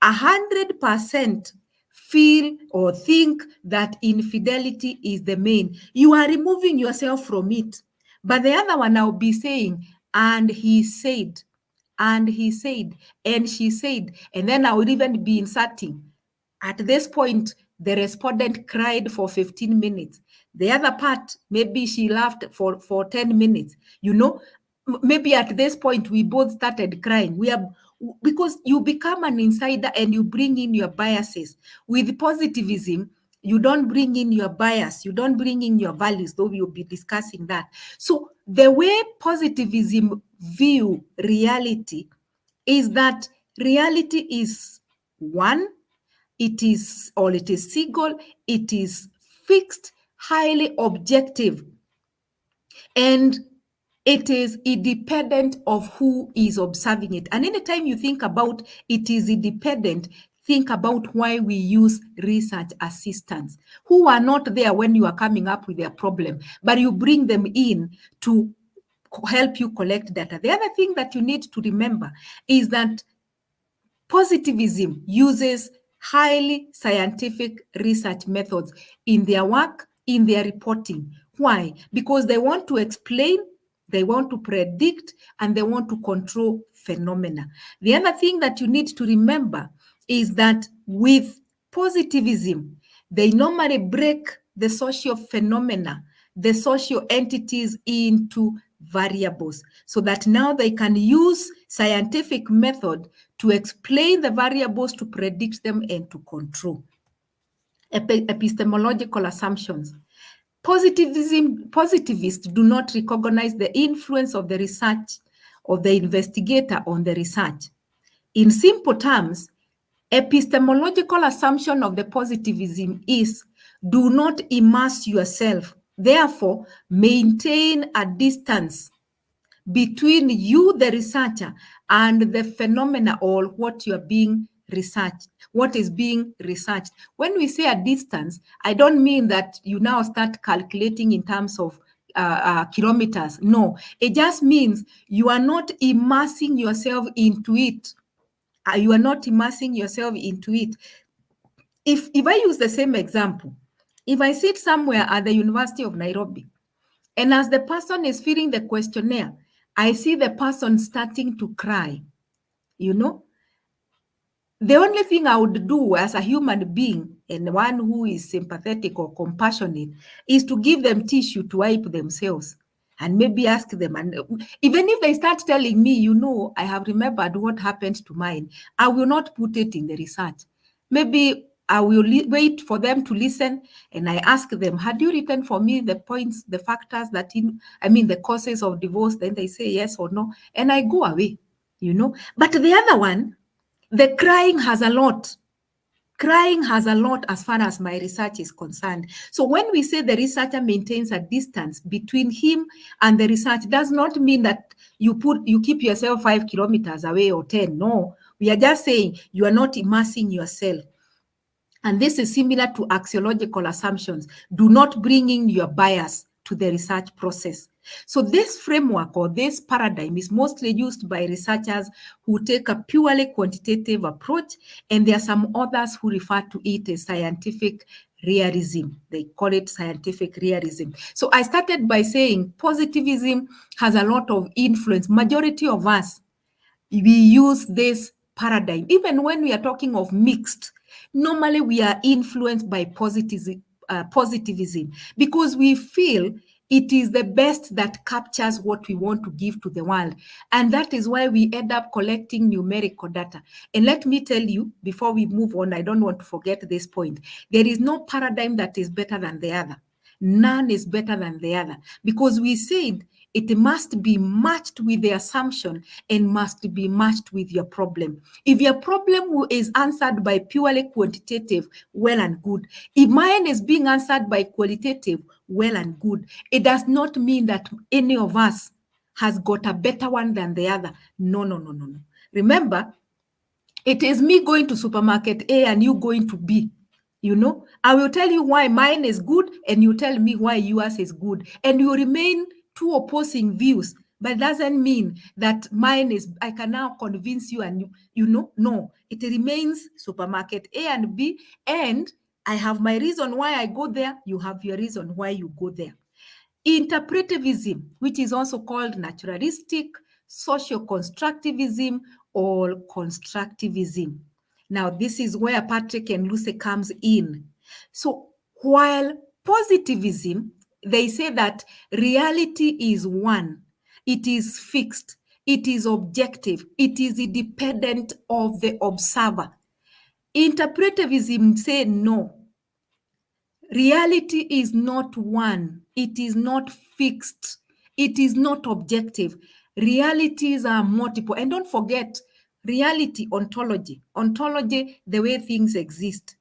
100% feel or think that infidelity is the main. You are removing yourself from it. But the other one, I'll be saying, and he said, and he said, and she said, and then I would even be inserting. At this point, the respondent cried for 15 minutes. The other part, maybe she laughed for 10 minutes. Maybe at this point, we both started crying. because you become an insider and you bring in your biases. With positivism, you don't bring in your bias, you don't bring in your values, though we'll be discussing that. So the way positivism view reality is that reality is one, it is single, it is fixed, highly objective, and it is independent of who is observing it. And anytime you think about it is independent, think about why we use research assistants who are not there when you are coming up with a problem, but you bring them in to help you collect data. The other thing that you need to remember is that positivism uses highly scientific research methods in their work, in their reporting. Why? Because they want to explain, they want to predict, and they want to control phenomena. The other thing that you need to remember is that with positivism, they normally break the social phenomena, the social entities into variables, so that now they can use scientific method to explain the variables, to predict them, and to control. Epistemological assumptions. Positivists do not recognize the influence of the research of the investigator on the research. In simple terms, epistemological assumption of the positivism is do not immerse yourself. Therefore, maintain a distance between you, the researcher, and the phenomena or what you're being researched, what is being researched. When we say a distance, I don't mean that you now start calculating in terms of kilometers. No, it just means you are not immersing yourself into it. You are not immersing yourself into it. If I use the same example, if I sit somewhere at the University of Nairobi, and as the person is filling the questionnaire, I see the person starting to cry, you know, the only thing I would do as a human being and one who is sympathetic or compassionate is to give them tissue to wipe themselves and maybe ask them. And even if they start telling me, you know, I have remembered what happened to mine, I will not put it in the research. Maybe I will wait for them to listen and I ask them, had you written for me the points, the factors that, the causes of divorce? Then they say yes or no, and I go away, you know. But the other one, the crying has a lot. Crying has a lot as far as my research is concerned. So when we say the researcher maintains a distance between him and the research, does not mean that you keep yourself 5 kilometers away or 10. No, we are just saying you are not immersing yourself. And this is similar to axiological assumptions. Do not bring in your bias to the research process. So this framework or this paradigm is mostly used by researchers who take a purely quantitative approach, and there are some others who refer to it as scientific realism. They call it scientific realism. So I started by saying positivism has a lot of influence. Majority of us, we use this paradigm. Even when we are talking of mixed, normally we are influenced by positivism because we feel it is the best that captures what we want to give to the world. And that is why we end up collecting numerical data. And let me tell you, before we move on, I don't want to forget this point. There is no paradigm that is better than the other. None is better than the other because we said it must be matched with the assumption and must be matched with your problem. If your problem is answered by purely quantitative, well and good. If mine is being answered by qualitative, well and good. It does not mean that any of us has got a better one than the other. No, no, no, no, no. Remember, it is me going to supermarket A and you going to B. You know, I will tell you why mine is good and you tell me why yours is good. And you remain two opposing views, but it doesn't mean that mine is, I can now convince you and no, it remains supermarket A and B, and I have my reason why I go there, you have your reason why you go there. Interpretivism, which is also called naturalistic, social constructivism, or constructivism. Now, this is where Patrick and Lucy comes in. So while positivism, they say that reality is one, it is fixed, it is objective, it is independent of the observer. Interpretivism say no. Reality is not one, it is not fixed, it is not objective. Realities are multiple. And don't forget, reality, ontology. Ontology, the way things exist.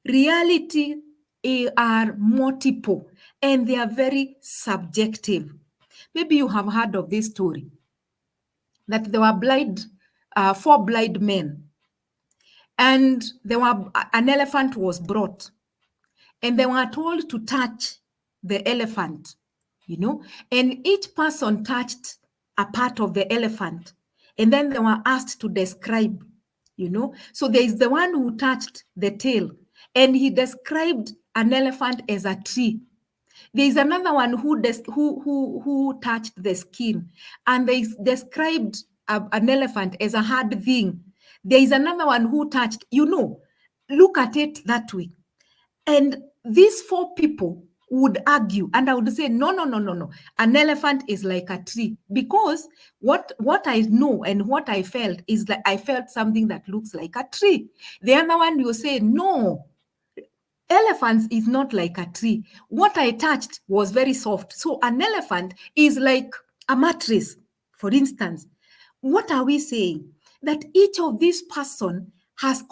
Reality are multiple and they are very subjective. Maybe you have heard of this story that there were four blind men, and an elephant was brought, and they were told to touch the elephant, and each person touched a part of the elephant, and then they were asked to describe, So there is the one who touched the tail, and he described an elephant as a tree. There is another one who touched the skin, and they described an elephant as a hard thing. There is another one who touched, look at it that way. And these four people would argue, and I would say, no. An elephant is like a tree, because what I know and what I felt is that I felt something that looks like a tree. The other one will say, no, elephants is not like a tree. What I touched was very soft. So an elephant is like a mattress, for instance. What are we saying? That each of these person has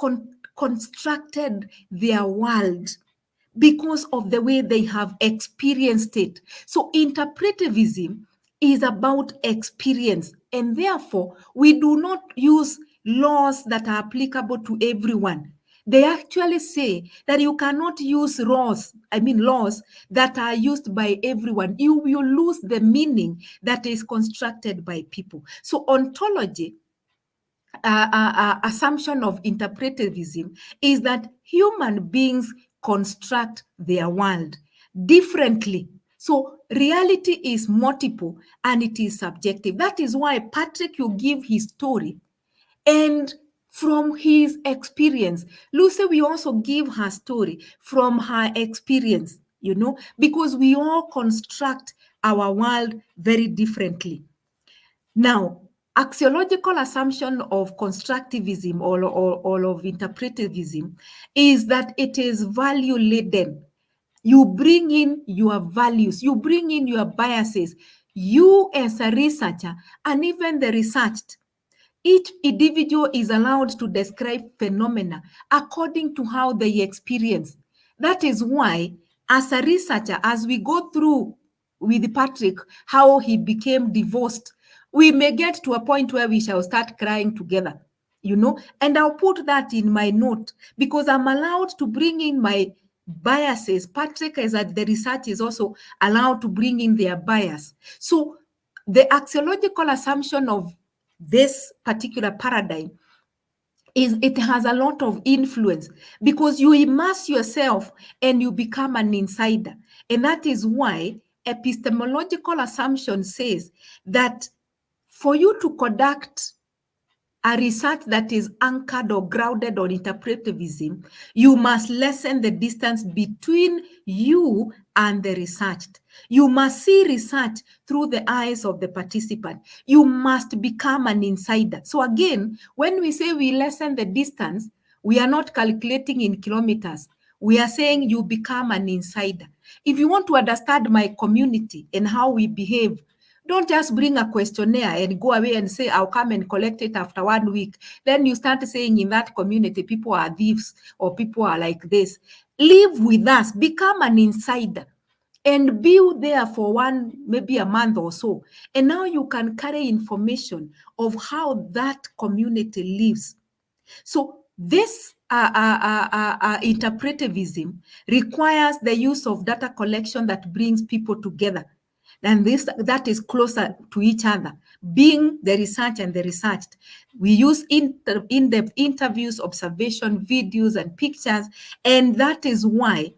constructed their world because of the way they have experienced it. So interpretivism is about experience, and therefore we do not use laws that are applicable to everyone. They actually say that you cannot use laws that are used by everyone. You will lose the meaning that is constructed by people. So ontology, assumption of interpretivism, is that human beings construct their world differently. So reality is multiple and it is subjective. That is why Patrick will give his story, and from his experience, Lucy will also give her story from her experience, because we all construct our world very differently. Now, axiological assumption of constructivism or of interpretivism is that it is value laden. You bring in your values, you bring in your biases, you as a researcher, and even the researched. Each individual is allowed to describe phenomena according to how they experience. That is why, as a researcher, as we go through with Patrick, how he became divorced, we may get to a point where we shall start crying together, and I'll put that in my note because I'm allowed to bring in my biases. Patrick, as the research, is also allowed to bring in their bias. So the axiological assumption of this particular paradigm is it has a lot of influence because you immerse yourself and you become an insider. And that is why epistemological assumption says that for you to conduct a research that is anchored or grounded on interpretivism, you must lessen the distance between you and the researched. You must see research through the eyes of the participant. You must become an insider. So again, when we say we lessen the distance, we are not calculating in kilometers. We are saying you become an insider. If you want to understand my community and how we behave, don't just bring a questionnaire and go away and say, I'll come and collect it after 1 week. Then you start saying in that community, people are thieves or people are like this. Live with us, become an insider and be there for maybe a month or so. And now you can carry information of how that community lives. So this interpretivism requires the use of data collection that brings people together. And that is closer to each other, being the research and the researched. We use in-depth interviews, observation, videos, and pictures. And that is why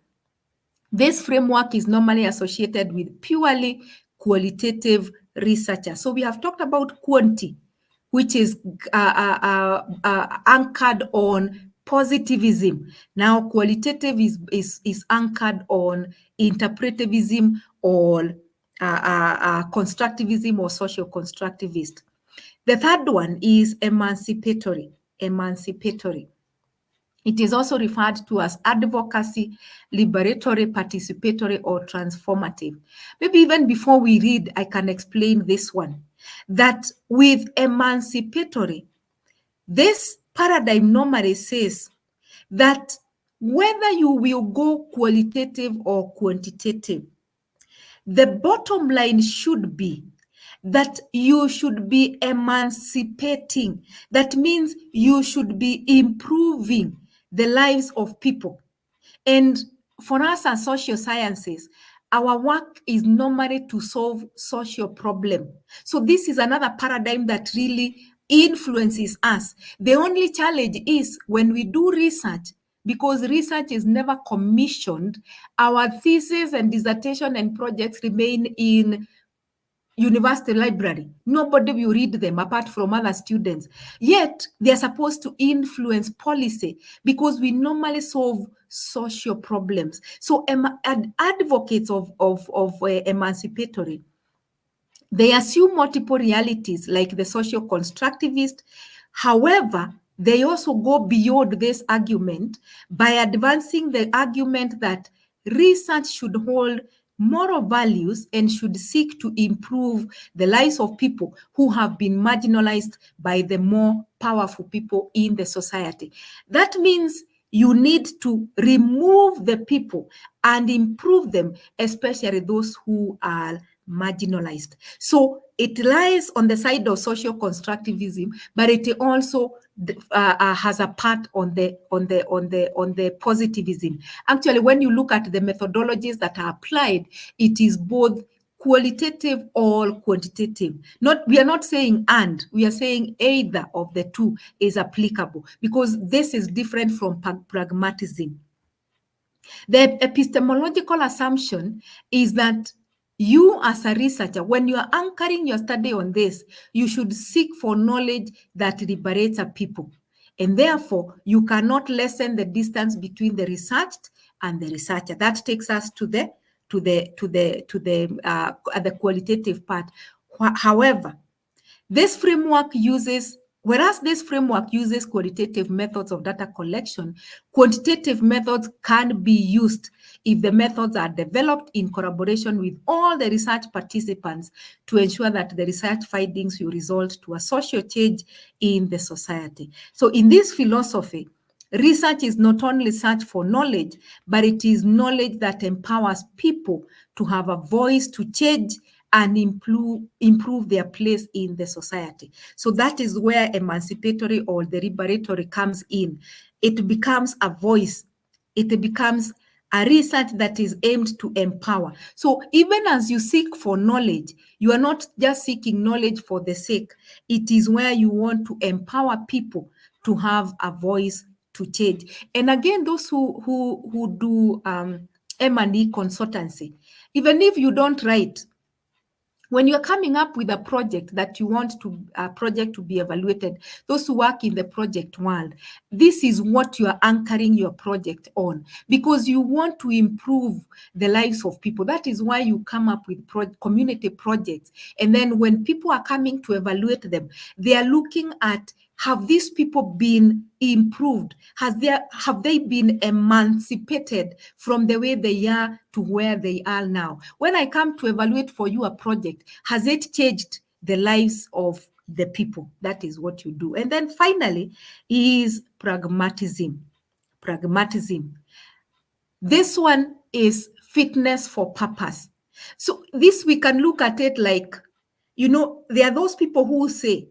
this framework is normally associated with purely qualitative researchers. So we have talked about quantity, which is anchored on positivism. Now, qualitative is anchored on interpretivism or constructivism or social constructivist. The third one is emancipatory. Emancipatory. It is also referred to as advocacy, liberatory, participatory, or transformative. Maybe even before we read, I can explain this one. That with emancipatory, this paradigm normally says that whether you will go qualitative or quantitative, the bottom line should be that you should be emancipating. That means you should be improving the lives of people. And for us as social sciences, our work is normally to solve social problem. So this is another paradigm that really influences us. The only challenge is when we do research, because research is never commissioned, our thesis and dissertation and projects remain in university library. Nobody will read them apart from other students. Yet they are supposed to influence policy because we normally solve social problems. So advocates of emancipatory, they assume multiple realities like the social constructivist. However, they also go beyond this argument by advancing the argument that research should hold moral values and should seek to improve the lives of people who have been marginalized by the more powerful people in the society. That means you need to remove the people and improve them, especially those who are marginalized. So it lies on the side of social constructivism, but it also has a part on the positivism. Actually, when you look at the methodologies that are applied, it is both qualitative or quantitative. We are not saying and, we are saying either of the two is applicable, because this is different from pragmatism. The epistemological assumption is that you as a researcher, when you are anchoring your study on this, you should seek for knowledge that liberates a people. And therefore, you cannot lessen the distance between the researched and the researcher. That takes us to the qualitative part. However, this framework uses qualitative methods of data collection, quantitative methods can be used if the methods are developed in collaboration with all the research participants to ensure that the research findings will result to a social change in the society. So in this philosophy, research is not only search for knowledge, but it is knowledge that empowers people to have a voice to change and improve their place in the society. So that is where emancipatory or the liberatory comes in. It becomes a voice. It becomes a research that is aimed to empower. So even as you seek for knowledge, you are not just seeking knowledge for the sake. It is where you want to empower people to have a voice to change. And again, those who do M&E consultancy, even if you don't write, when you're coming up with a project that you want to be evaluated, those who work in the project world, this is what you are anchoring your project on, because you want to improve the lives of people. That is why you come up with community projects. And then when people are coming to evaluate them, they are looking at, have these people been improved? Have they been emancipated from the way they are to where they are now? When I come to evaluate for you a project, has it changed the lives of the people? That is what you do. And then finally is pragmatism. Pragmatism. This one is fitness for purpose. So this, we can look at it like, there are those people who say,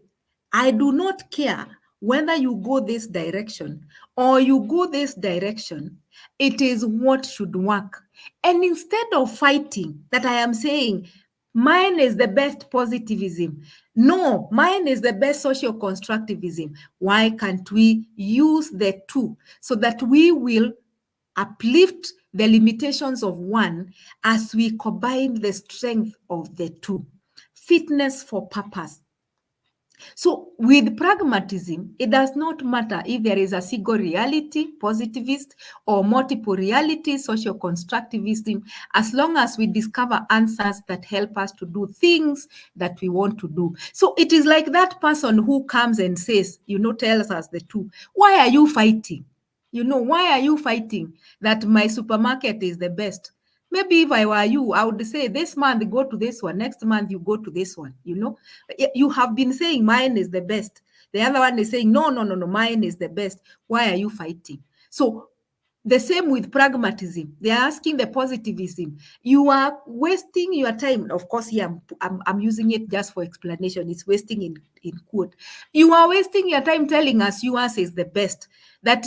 I do not care whether you go this direction or you go this direction. It is what should work. And instead of fighting that, I am saying, mine is the best positivism. No, mine is the best social constructivism. Why can't we use the two so that we will uplift the limitations of one as we combine the strength of the two? Fitness for purpose. So with pragmatism, it does not matter if there is a single reality, positivist, or multiple reality, social constructivism, as long as we discover answers that help us to do things that we want to do. So it is like that person who comes and says, tells us the two. Why are you fighting? Why are you fighting that my supermarket is the best? Maybe if I were you, I would say this month go to this one, next month you go to this one. You have been saying mine is the best. The other one is saying no, no, no, no, mine is the best. Why are you fighting? So the same with pragmatism. They are asking the positivism. You are wasting your time. Of course, here I'm using it just for explanation. It's wasting in quote. You are wasting your time telling us yours is the best. That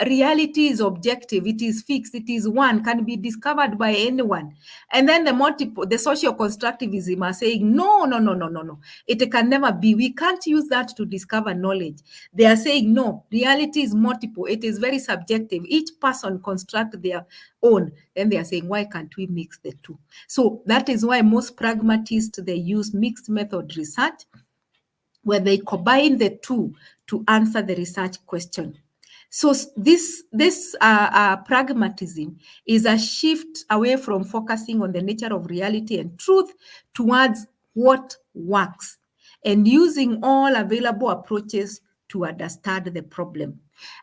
reality is objective. It is fixed. It is one, can be discovered by anyone. And then the social constructivism are saying, no, no, no, no, no, no. It can never be. We can't use that to discover knowledge. They are saying, no, reality is multiple. It is very subjective. Each person constructs their own. Then they are saying, why can't we mix the two? So that is why most pragmatists, they use mixed method research, where they combine the two to answer the research question. So this pragmatism is a shift away from focusing on the nature of reality and truth towards what works and using all available approaches to understand the problem.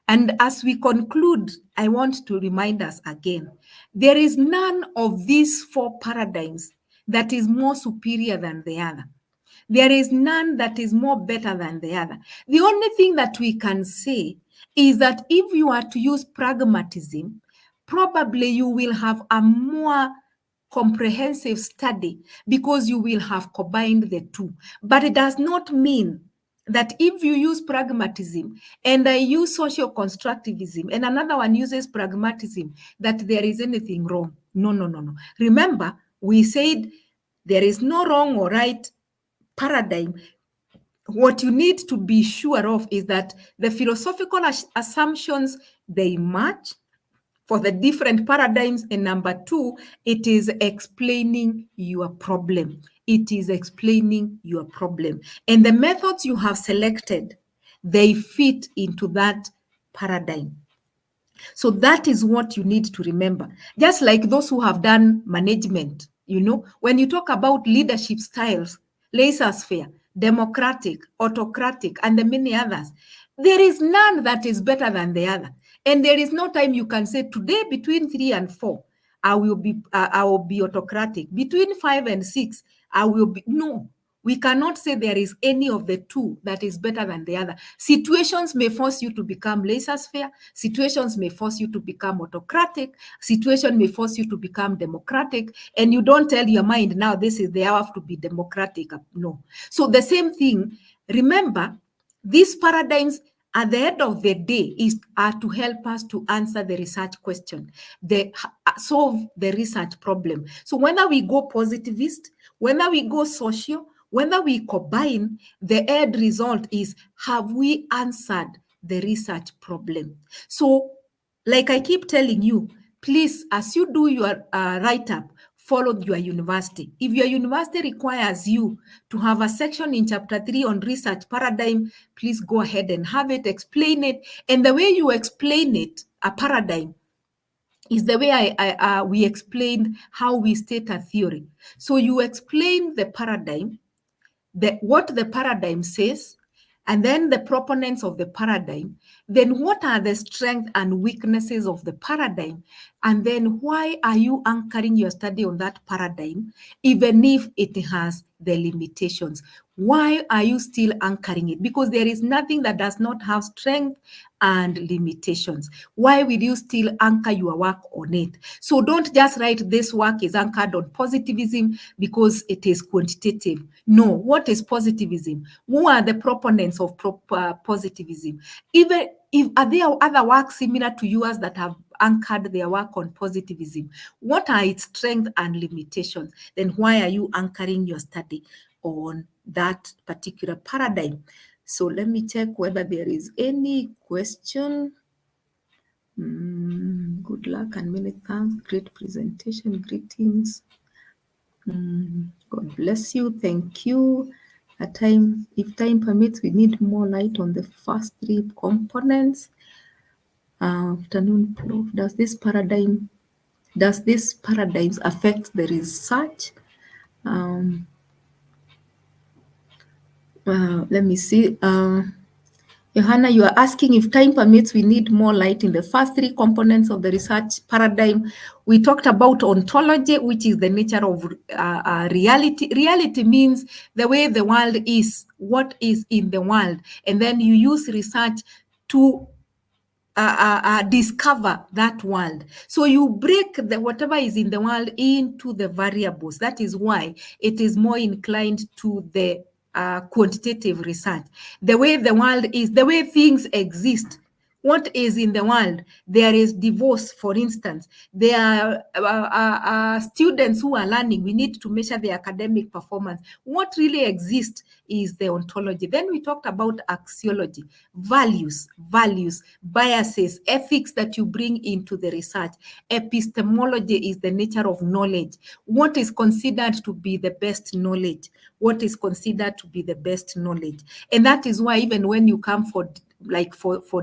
And as we conclude, I want to remind us again, there is none of these four paradigms that is more superior than the other. There is none that is more better than the other. The only thing that we can say is that if you are to use pragmatism, probably you will have a more comprehensive study because you will have combined the two. But it does not mean that if you use pragmatism and I use social constructivism and another one uses pragmatism, that there is anything wrong. No, no, no, no. Remember, we said there is no wrong or right paradigm. What you need to be sure of is that the philosophical assumptions, they match for the different paradigms. And number two, it is explaining your problem. It is explaining your problem. And the methods you have selected, they fit into that paradigm. So that is what you need to remember. Just like those who have done management, when you talk about leadership styles, laissez-faire, democratic, autocratic, and the many others, there is none that is better than the other. And there is no time you can say today between 3 and 4, I will be autocratic. Between 5 and 6, I will be. No, we cannot say there is any of the two that is better than the other. Situations may force you to become laissez-faire. Situations may force you to become autocratic. Situation may force you to become democratic. And you don't tell your mind, now this is the hour to be democratic. No. So the same thing, remember, these paradigms at the end of the day are to help us to answer the research question, solve the research problem. So whether we go positivist, whether we go social, whether we combine, the end result is, have we answered the research problem? So, like I keep telling you, please, as you do your write-up, follow your university. If your university requires you to have a section in chapter 3 on research paradigm, please go ahead and have it, explain it. And the way you explain it, a paradigm, is the way we explained how we state a theory. So you explain the paradigm, what the paradigm says, and then the proponents of the paradigm, then what are the strengths and weaknesses of the paradigm, and then why are you anchoring your study on that paradigm, even if it has the limitations? Why are you still anchoring it? Because there is nothing that does not have strength and limitations. Why will you still anchor your work on it? So don't just write this work is anchored on positivism because it is quantitative. No, what is positivism? Who are the proponents of positivism? Even if are there other works similar to yours that have anchored their work on positivism? What are its strengths and limitations? Then why are you anchoring your study on that particular paradigm? So let me check whether there is any question. Good luck and many thanks. Great presentation. Greetings. God bless you. Thank you. If time permits, we need more light on the first three components. Afternoon flow. Does this paradigms affect the research? Let me see. Johanna, you are asking if time permits, we need more light in the first three components of the research paradigm. We talked about ontology, which is the nature of reality. Reality means the way the world is, what is in the world. And then you use research to discover that world. So you break whatever is in the world into the variables. That is why it is more inclined to the quantitative research. The way the world is, the way things exist, what is in the world. There is divorce, for instance. There are students who are learning. We need to measure their academic performance. What really exists is the ontology. Then we talked about axiology, values, biases, ethics that you bring into the research. Epistemology is the nature of knowledge. What is considered to be the best knowledge? What is considered to be the best knowledge? And that is why even when you come for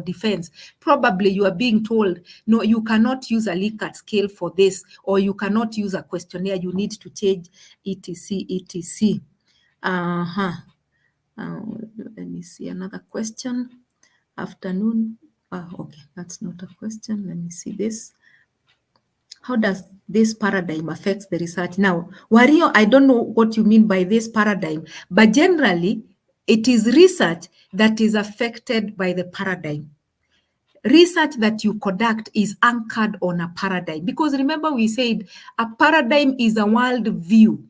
defense, probably you are being told, no, you cannot use a Likert scale for this, or you cannot use a questionnaire, you need to change etc. Let me see another question. Afternoon. Okay, that's not a question. Let me see this. How does this paradigm affect the research? Now, Wario, I don't know what you mean by this paradigm, but generally, it is research that is affected by the paradigm. Research that you conduct is anchored on a paradigm. Because remember, we said a paradigm is a world view.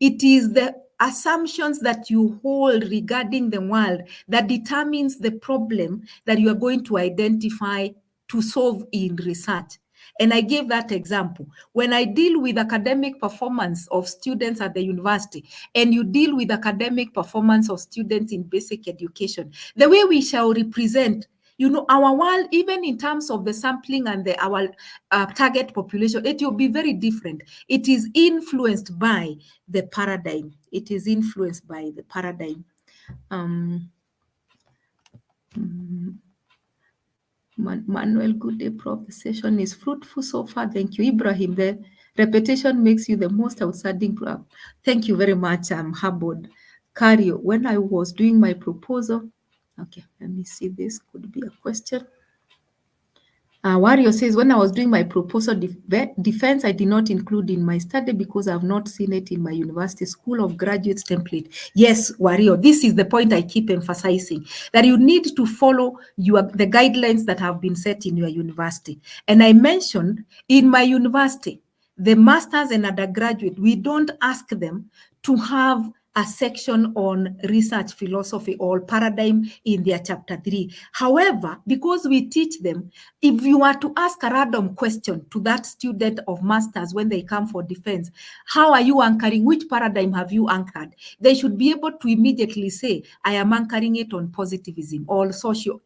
It is the assumptions that you hold regarding the world that determines the problem that you are going to identify to solve in research. And I gave that example. When I deal with academic performance of students at the university, and you deal with academic performance of students in basic education, the way we shall represent, you know, our world, even in terms of the sampling and our target population, it will be very different. It is influenced by the paradigm. It is influenced by the paradigm. Manuel, good day, Prof. The session is fruitful so far. Thank you. Ibrahim, the repetition makes you the most outstanding Prof. Thank you very much, Habod. Cario, when I was doing my proposal, okay, let me see, this could be a question. Wario says, when I was doing my proposal defense, I did not include in my study because I've not seen it in my university school of graduates template. Yes, Wario, this is the point I keep emphasizing, that you need to follow the guidelines that have been set in your university. And I mentioned in my university, the masters and undergraduate, we don't ask them to have a section on research philosophy or paradigm in their chapter 3. However, because we teach them, if you are to ask a random question to that student of masters when they come for defense, how are you anchoring? Which paradigm have you anchored? They should be able to immediately say, I am anchoring it on positivism or social,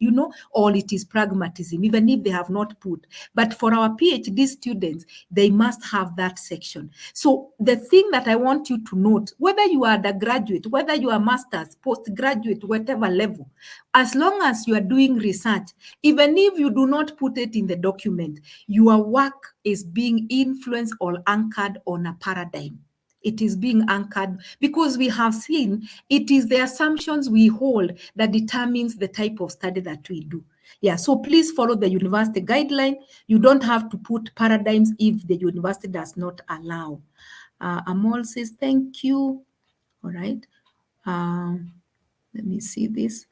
or it is pragmatism, even if they have not put. But for our PhD students, they must have that section. So the thing that I want you to note, whether you are the graduate, whether you are master's, postgraduate, whatever level, as long as you are doing research, even if you do not put it in the document, your work is being influenced or anchored on a paradigm. It is being anchored because we have seen it is the assumptions we hold that determines the type of study that we do. Yeah, so please follow the university guideline. You don't have to put paradigms if the university does not allow. Amol says, thank you. All right. Let me see this.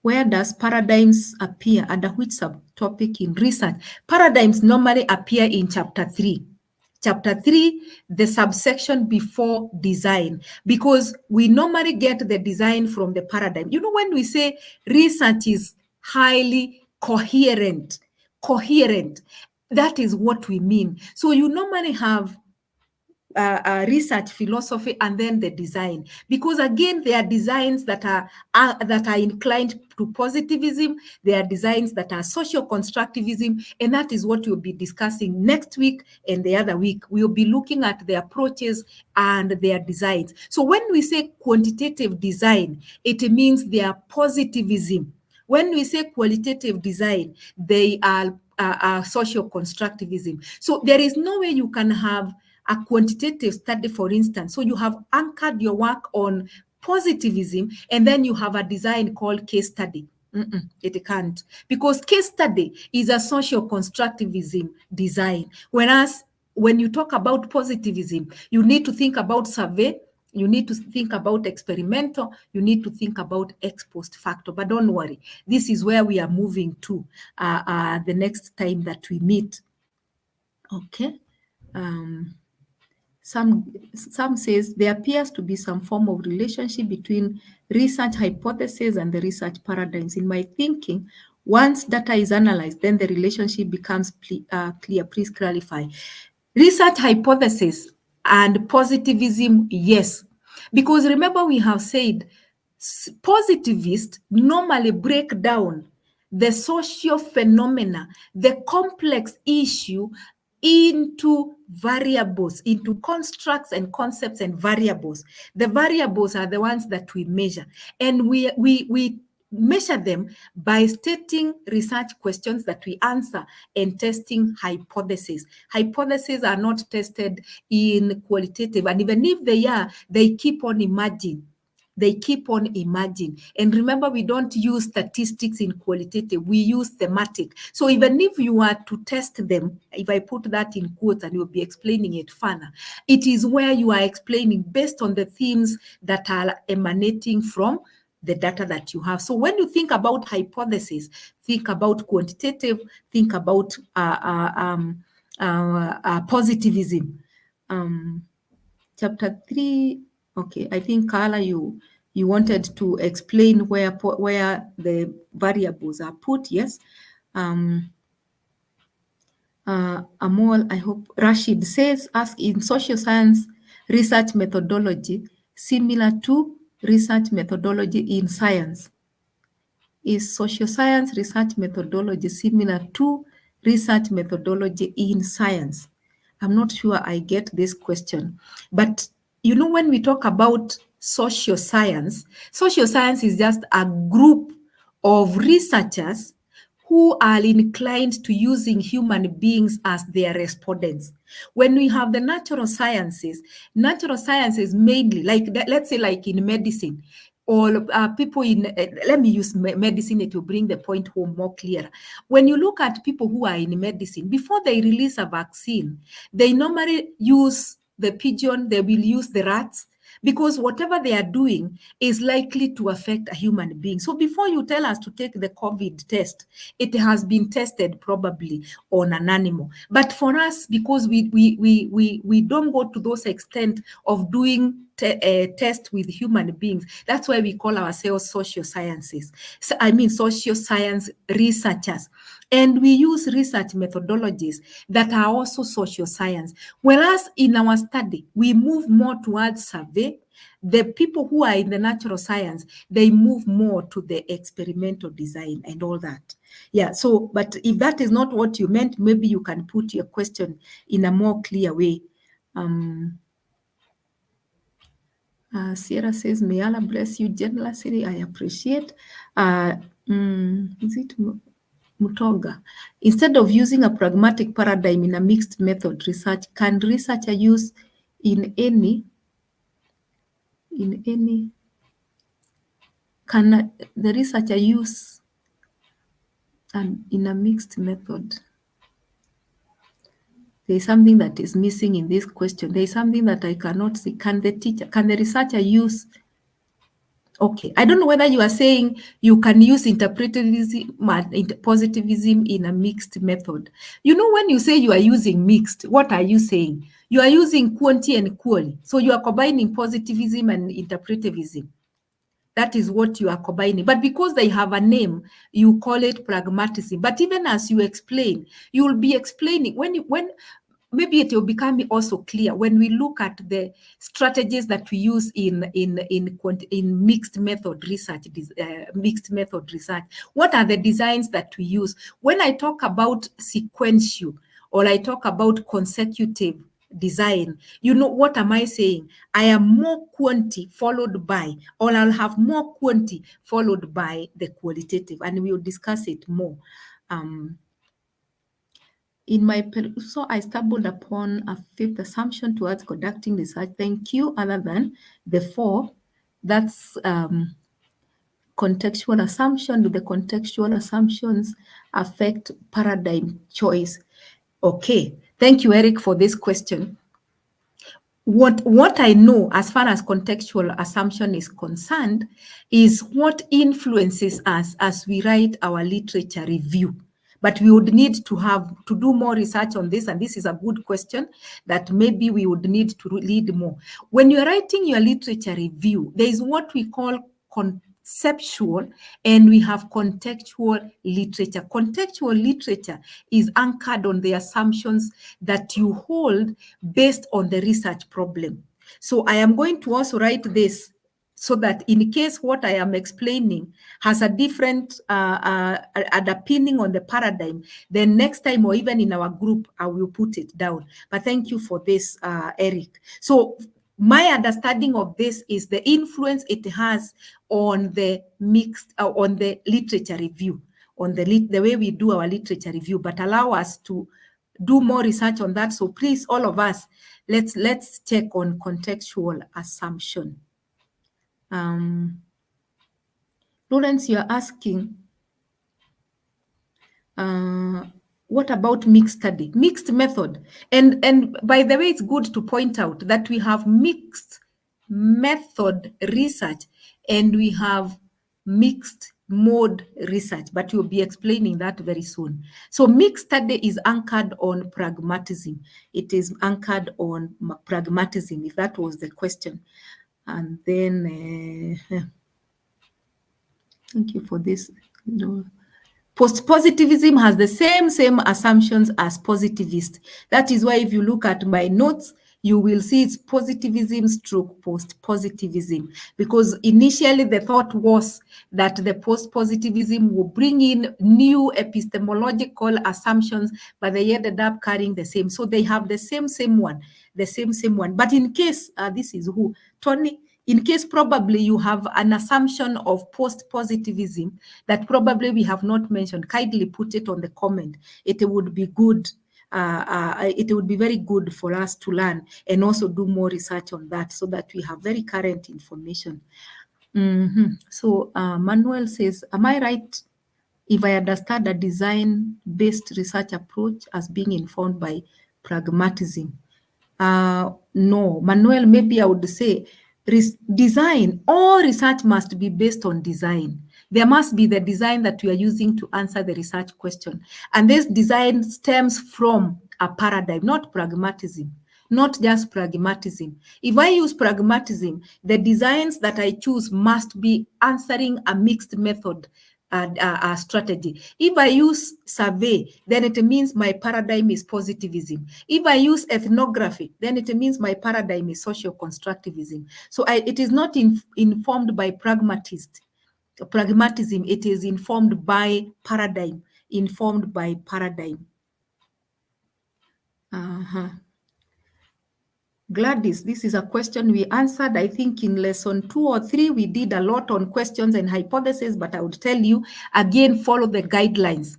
Where does paradigms appear? Under which subtopic in research? Paradigms normally appear in chapter 3. Chapter 3, the subsection before design, because we normally get the design from the paradigm. You know, when we say research is highly coherent, that is what we mean. So you normally have research philosophy, and then the design, because again there are designs that are inclined to positivism, there are designs that are social constructivism, and that is what we'll be discussing next week and the other week. We'll be looking at the approaches and their designs. So when we say quantitative design, it means they are positivism. When we say qualitative design, they are social constructivism. So there is no way you can have a quantitative study, for instance. So you have anchored your work on positivism, and then you have a design called case study. It can't, because case study is a social constructivism design. Whereas when you talk about positivism, you need to think about survey, you need to think about experimental, you need to think about ex post facto. But don't worry, this is where we are moving to the next time that we meet. Okay. Some says there appears to be some form of relationship between research hypotheses and the research paradigms. In my thinking, once data is analyzed, then the relationship becomes clear. Please clarify. Research hypothesis and positivism, yes. Because remember, we have said positivists normally break down the social phenomena, the complex issue, into variables, into constructs and concepts and variables. The variables are the ones that we measure, and we measure them by stating research questions that we answer and testing hypotheses. Hypotheses are not tested in qualitative, and even if they are, they keep on emerging. They keep on emerging. And remember, we don't use statistics in qualitative, we use thematic. So even if you are to test them, if I put that in quotes and you'll be explaining it further, it is where you are explaining based on the themes that are emanating from the data that you have. So when you think about hypotheses, think about quantitative, think about positivism. Chapter 3. Okay, I think Carla, you wanted to explain where the variables are put. Yes. Amol, I hope Rashid says, ask in social science research methodology similar to research methodology in science. Is social science research methodology similar to research methodology in science? I'm not sure I get this question, but when we talk about social science is just a group of researchers who are inclined to using human beings as their respondents. When we have the natural sciences mainly, let's say like in medicine, or people in, let me use medicine to bring the point home more clear. When you look at people who are in medicine, before they release a vaccine, they normally use the pigeon, they will use the rats, because whatever they are doing is likely to affect a human being. So before you tell us to take the COVID test, it has been tested probably on an animal. But for us, because we don't go to those extent of doing test with human beings, that's why we call ourselves social sciences. Social science researchers. And we use research methodologies that are also social science. Whereas in our study, we move more towards survey. The people who are in the natural science, they move more to the experimental design and all that. Yeah, so, but if that is not what you meant, maybe you can put your question in a more clear way. Sierra says, may Allah bless you generously. I appreciate. Is it Mutoga? Instead of using a pragmatic paradigm in a mixed method research, can researcher use can the researcher use in a mixed method? There is something that is missing in this question. There is something that I cannot see. Can the researcher use? Okay, I don't know whether you are saying you can use interpretivism and positivism in a mixed method. When you say you are using mixed, what are you saying? You are using quanti and quali. So you are combining positivism and interpretivism. That is what you are combining. But because they have a name, you call it pragmatism. But even as you explain, you will be explaining when maybe it will become also clear when we look at the strategies that we use in mixed method research. What are the designs that we use? When I talk about sequential or I talk about consecutive design, you know, what am I saying? I am more quantity followed by, or I'll have more quantity followed by the qualitative, and we'll discuss it more. In my so I stumbled upon a fifth assumption towards conducting research. Thank you. Other than the four, that's contextual assumption. Do the contextual assumptions affect paradigm choice? Okay. Thank you, Eric, for this question. What I know as far as contextual assumption is concerned is what influences us as we write our literature review. But we would need to do more research on this, and this is a good question that maybe we would need to read more. When you're writing your literature review, there is what we call conceptual and we have contextual literature. Contextual literature is anchored on the assumptions that you hold based on the research problem. So I am going to also write this so that in case what I am explaining has a different underpinning on the paradigm, then next time or even in our group, I will put it down. But thank you for this, Eric. So my understanding of this is the influence it has on the on the literature review, on the way we do our literature review, but allow us to do more research on that. So please, all of us, let's check on contextual assumption. Lawrence, you're asking, what about mixed study, mixed method? And by the way, it's good to point out that we have mixed method research and we have mixed mode research, but we'll be explaining that very soon. So mixed study is anchored on pragmatism. It is anchored on pragmatism, if that was the question. And then, thank you for this. Positivism has the same assumptions as positivist. That is why if you look at my notes, you will see it's positivism stroke post-positivism, because initially the thought was that the post-positivism will bring in new epistemological assumptions, but they ended up carrying the same. So they have the same one. But in case, this is who, Tony, in case probably you have an assumption of post-positivism that probably we have not mentioned, kindly put it on the comment. It would be good. It would be very good for us to learn and also do more research on that so that we have very current information. So Manuel says, am I right if I understand a design-based research approach as being informed by pragmatism? No, Manuel, maybe I would say design, all research must be based on design. There must be the design that we are using to answer the research question. And this design stems from a paradigm, not pragmatism, not just pragmatism. If I use pragmatism, the designs that I choose must be answering a mixed method strategy. If I use survey, then it means my paradigm is positivism. If I use ethnography, then it means my paradigm is social constructivism. So it is not informed by pragmatism. It is informed by paradigm. Gladys, this is a question we answered. I think in lesson 2 or 3, we did a lot on questions and hypotheses, but I would tell you, again, follow the guidelines.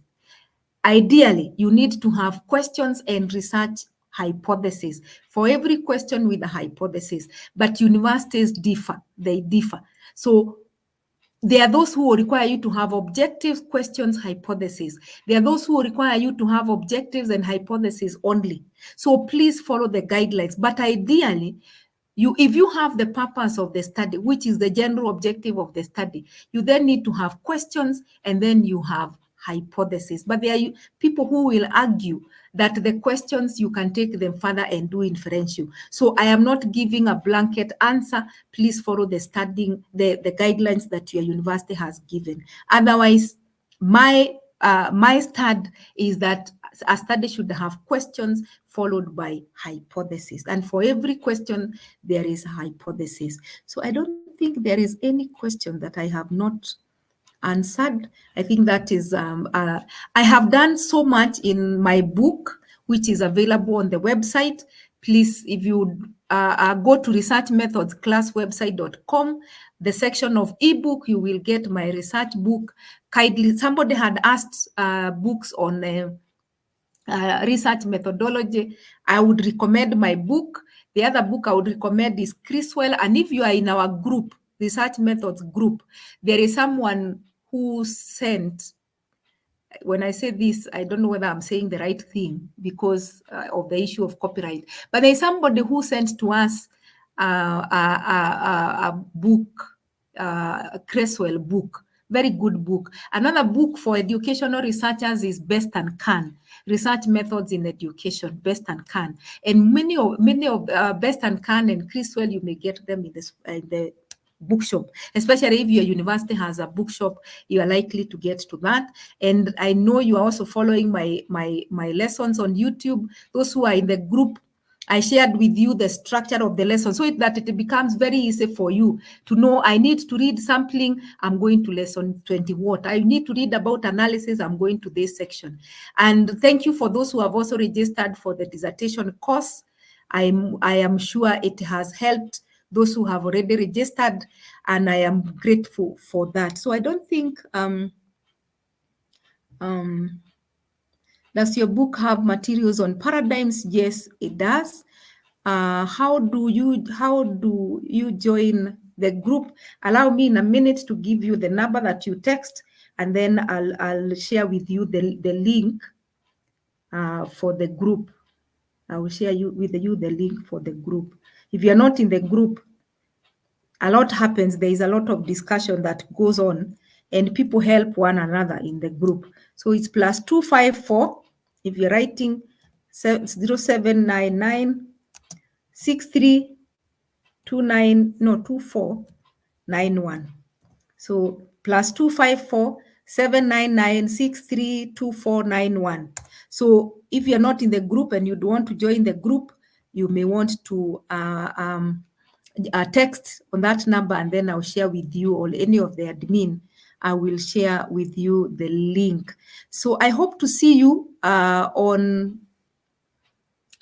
Ideally, you need to have questions and research hypotheses for every question with a hypothesis, but universities differ. They differ. So there are those who will require you to have objective questions, hypotheses. There are those who will require you to have objectives and hypotheses only. So please follow the guidelines. But ideally, if you have the purpose of the study, which is the general objective of the study, you then need to have questions and then you have hypotheses. But there are people who will argue that the questions, you can take them further and do inferential. So I am not giving a blanket answer. Please follow the guidelines that your university has given. Otherwise, my stand is that a study should have questions followed by hypothesis. And for every question, there is a hypothesis. So I don't think there is any question that I have not answered. I think that is, I have done so much in my book, which is available on the website. Please, if you go to researchmethodsclasswebsite.com, the section of ebook, you will get my research book. Kindly, somebody had asked books on research methodology. I would recommend my book. The other book I would recommend is Criswell. And if you are in our group, Research Methods group, there is someone who sent, when I say this, I don't know whether I'm saying the right thing because of the issue of copyright, but there's somebody who sent to us a book, Criswell book, very good book. Another book for educational researchers is Best and Can, Research Methods in Education, Best and Can. And many of Best and Can and Criswell, you may get them in the bookshop, especially if your university has a bookshop, you are likely to get to that. And I know you are also following my lessons on YouTube. Those who are in the group, I shared with you the structure of the lesson so that it becomes very easy for you to know, I need to read sampling, I'm going to lesson 20 what. I need to read about analysis, I'm going to this section. And thank you for those who have also registered for the dissertation course. I am sure it has helped those who have already registered, and I am grateful for that. So I don't think, does your book have materials on paradigms? Yes, it does. How do you join the group? Allow me in a minute to give you the number that you text, and then I'll share with you the link for the group. I will share with you the link for the group. If you're not in the group, a lot happens. There is a lot of discussion that goes on, and people help one another in the group. So it's +254 if you're writing 0799 2491. So +254 799 632491. So if you're not in the group and you'd want to join the group, you may want to text on that number, and then I'll share with you, or any of the admin, I will share with you the link. So I hope to see you on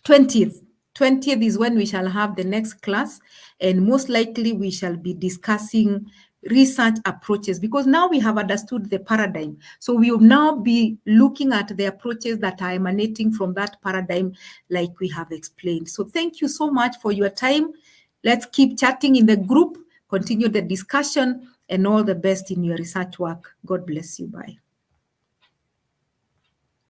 20th. 20th is when we shall have the next class, and most likely we shall be discussing research approaches, because now we have understood the paradigm. So we will now be looking at the approaches that are emanating from that paradigm, like we have explained. So thank you so much for your time. Let's keep chatting in the group, continue the discussion, and all the best in your research work. God bless you. Bye.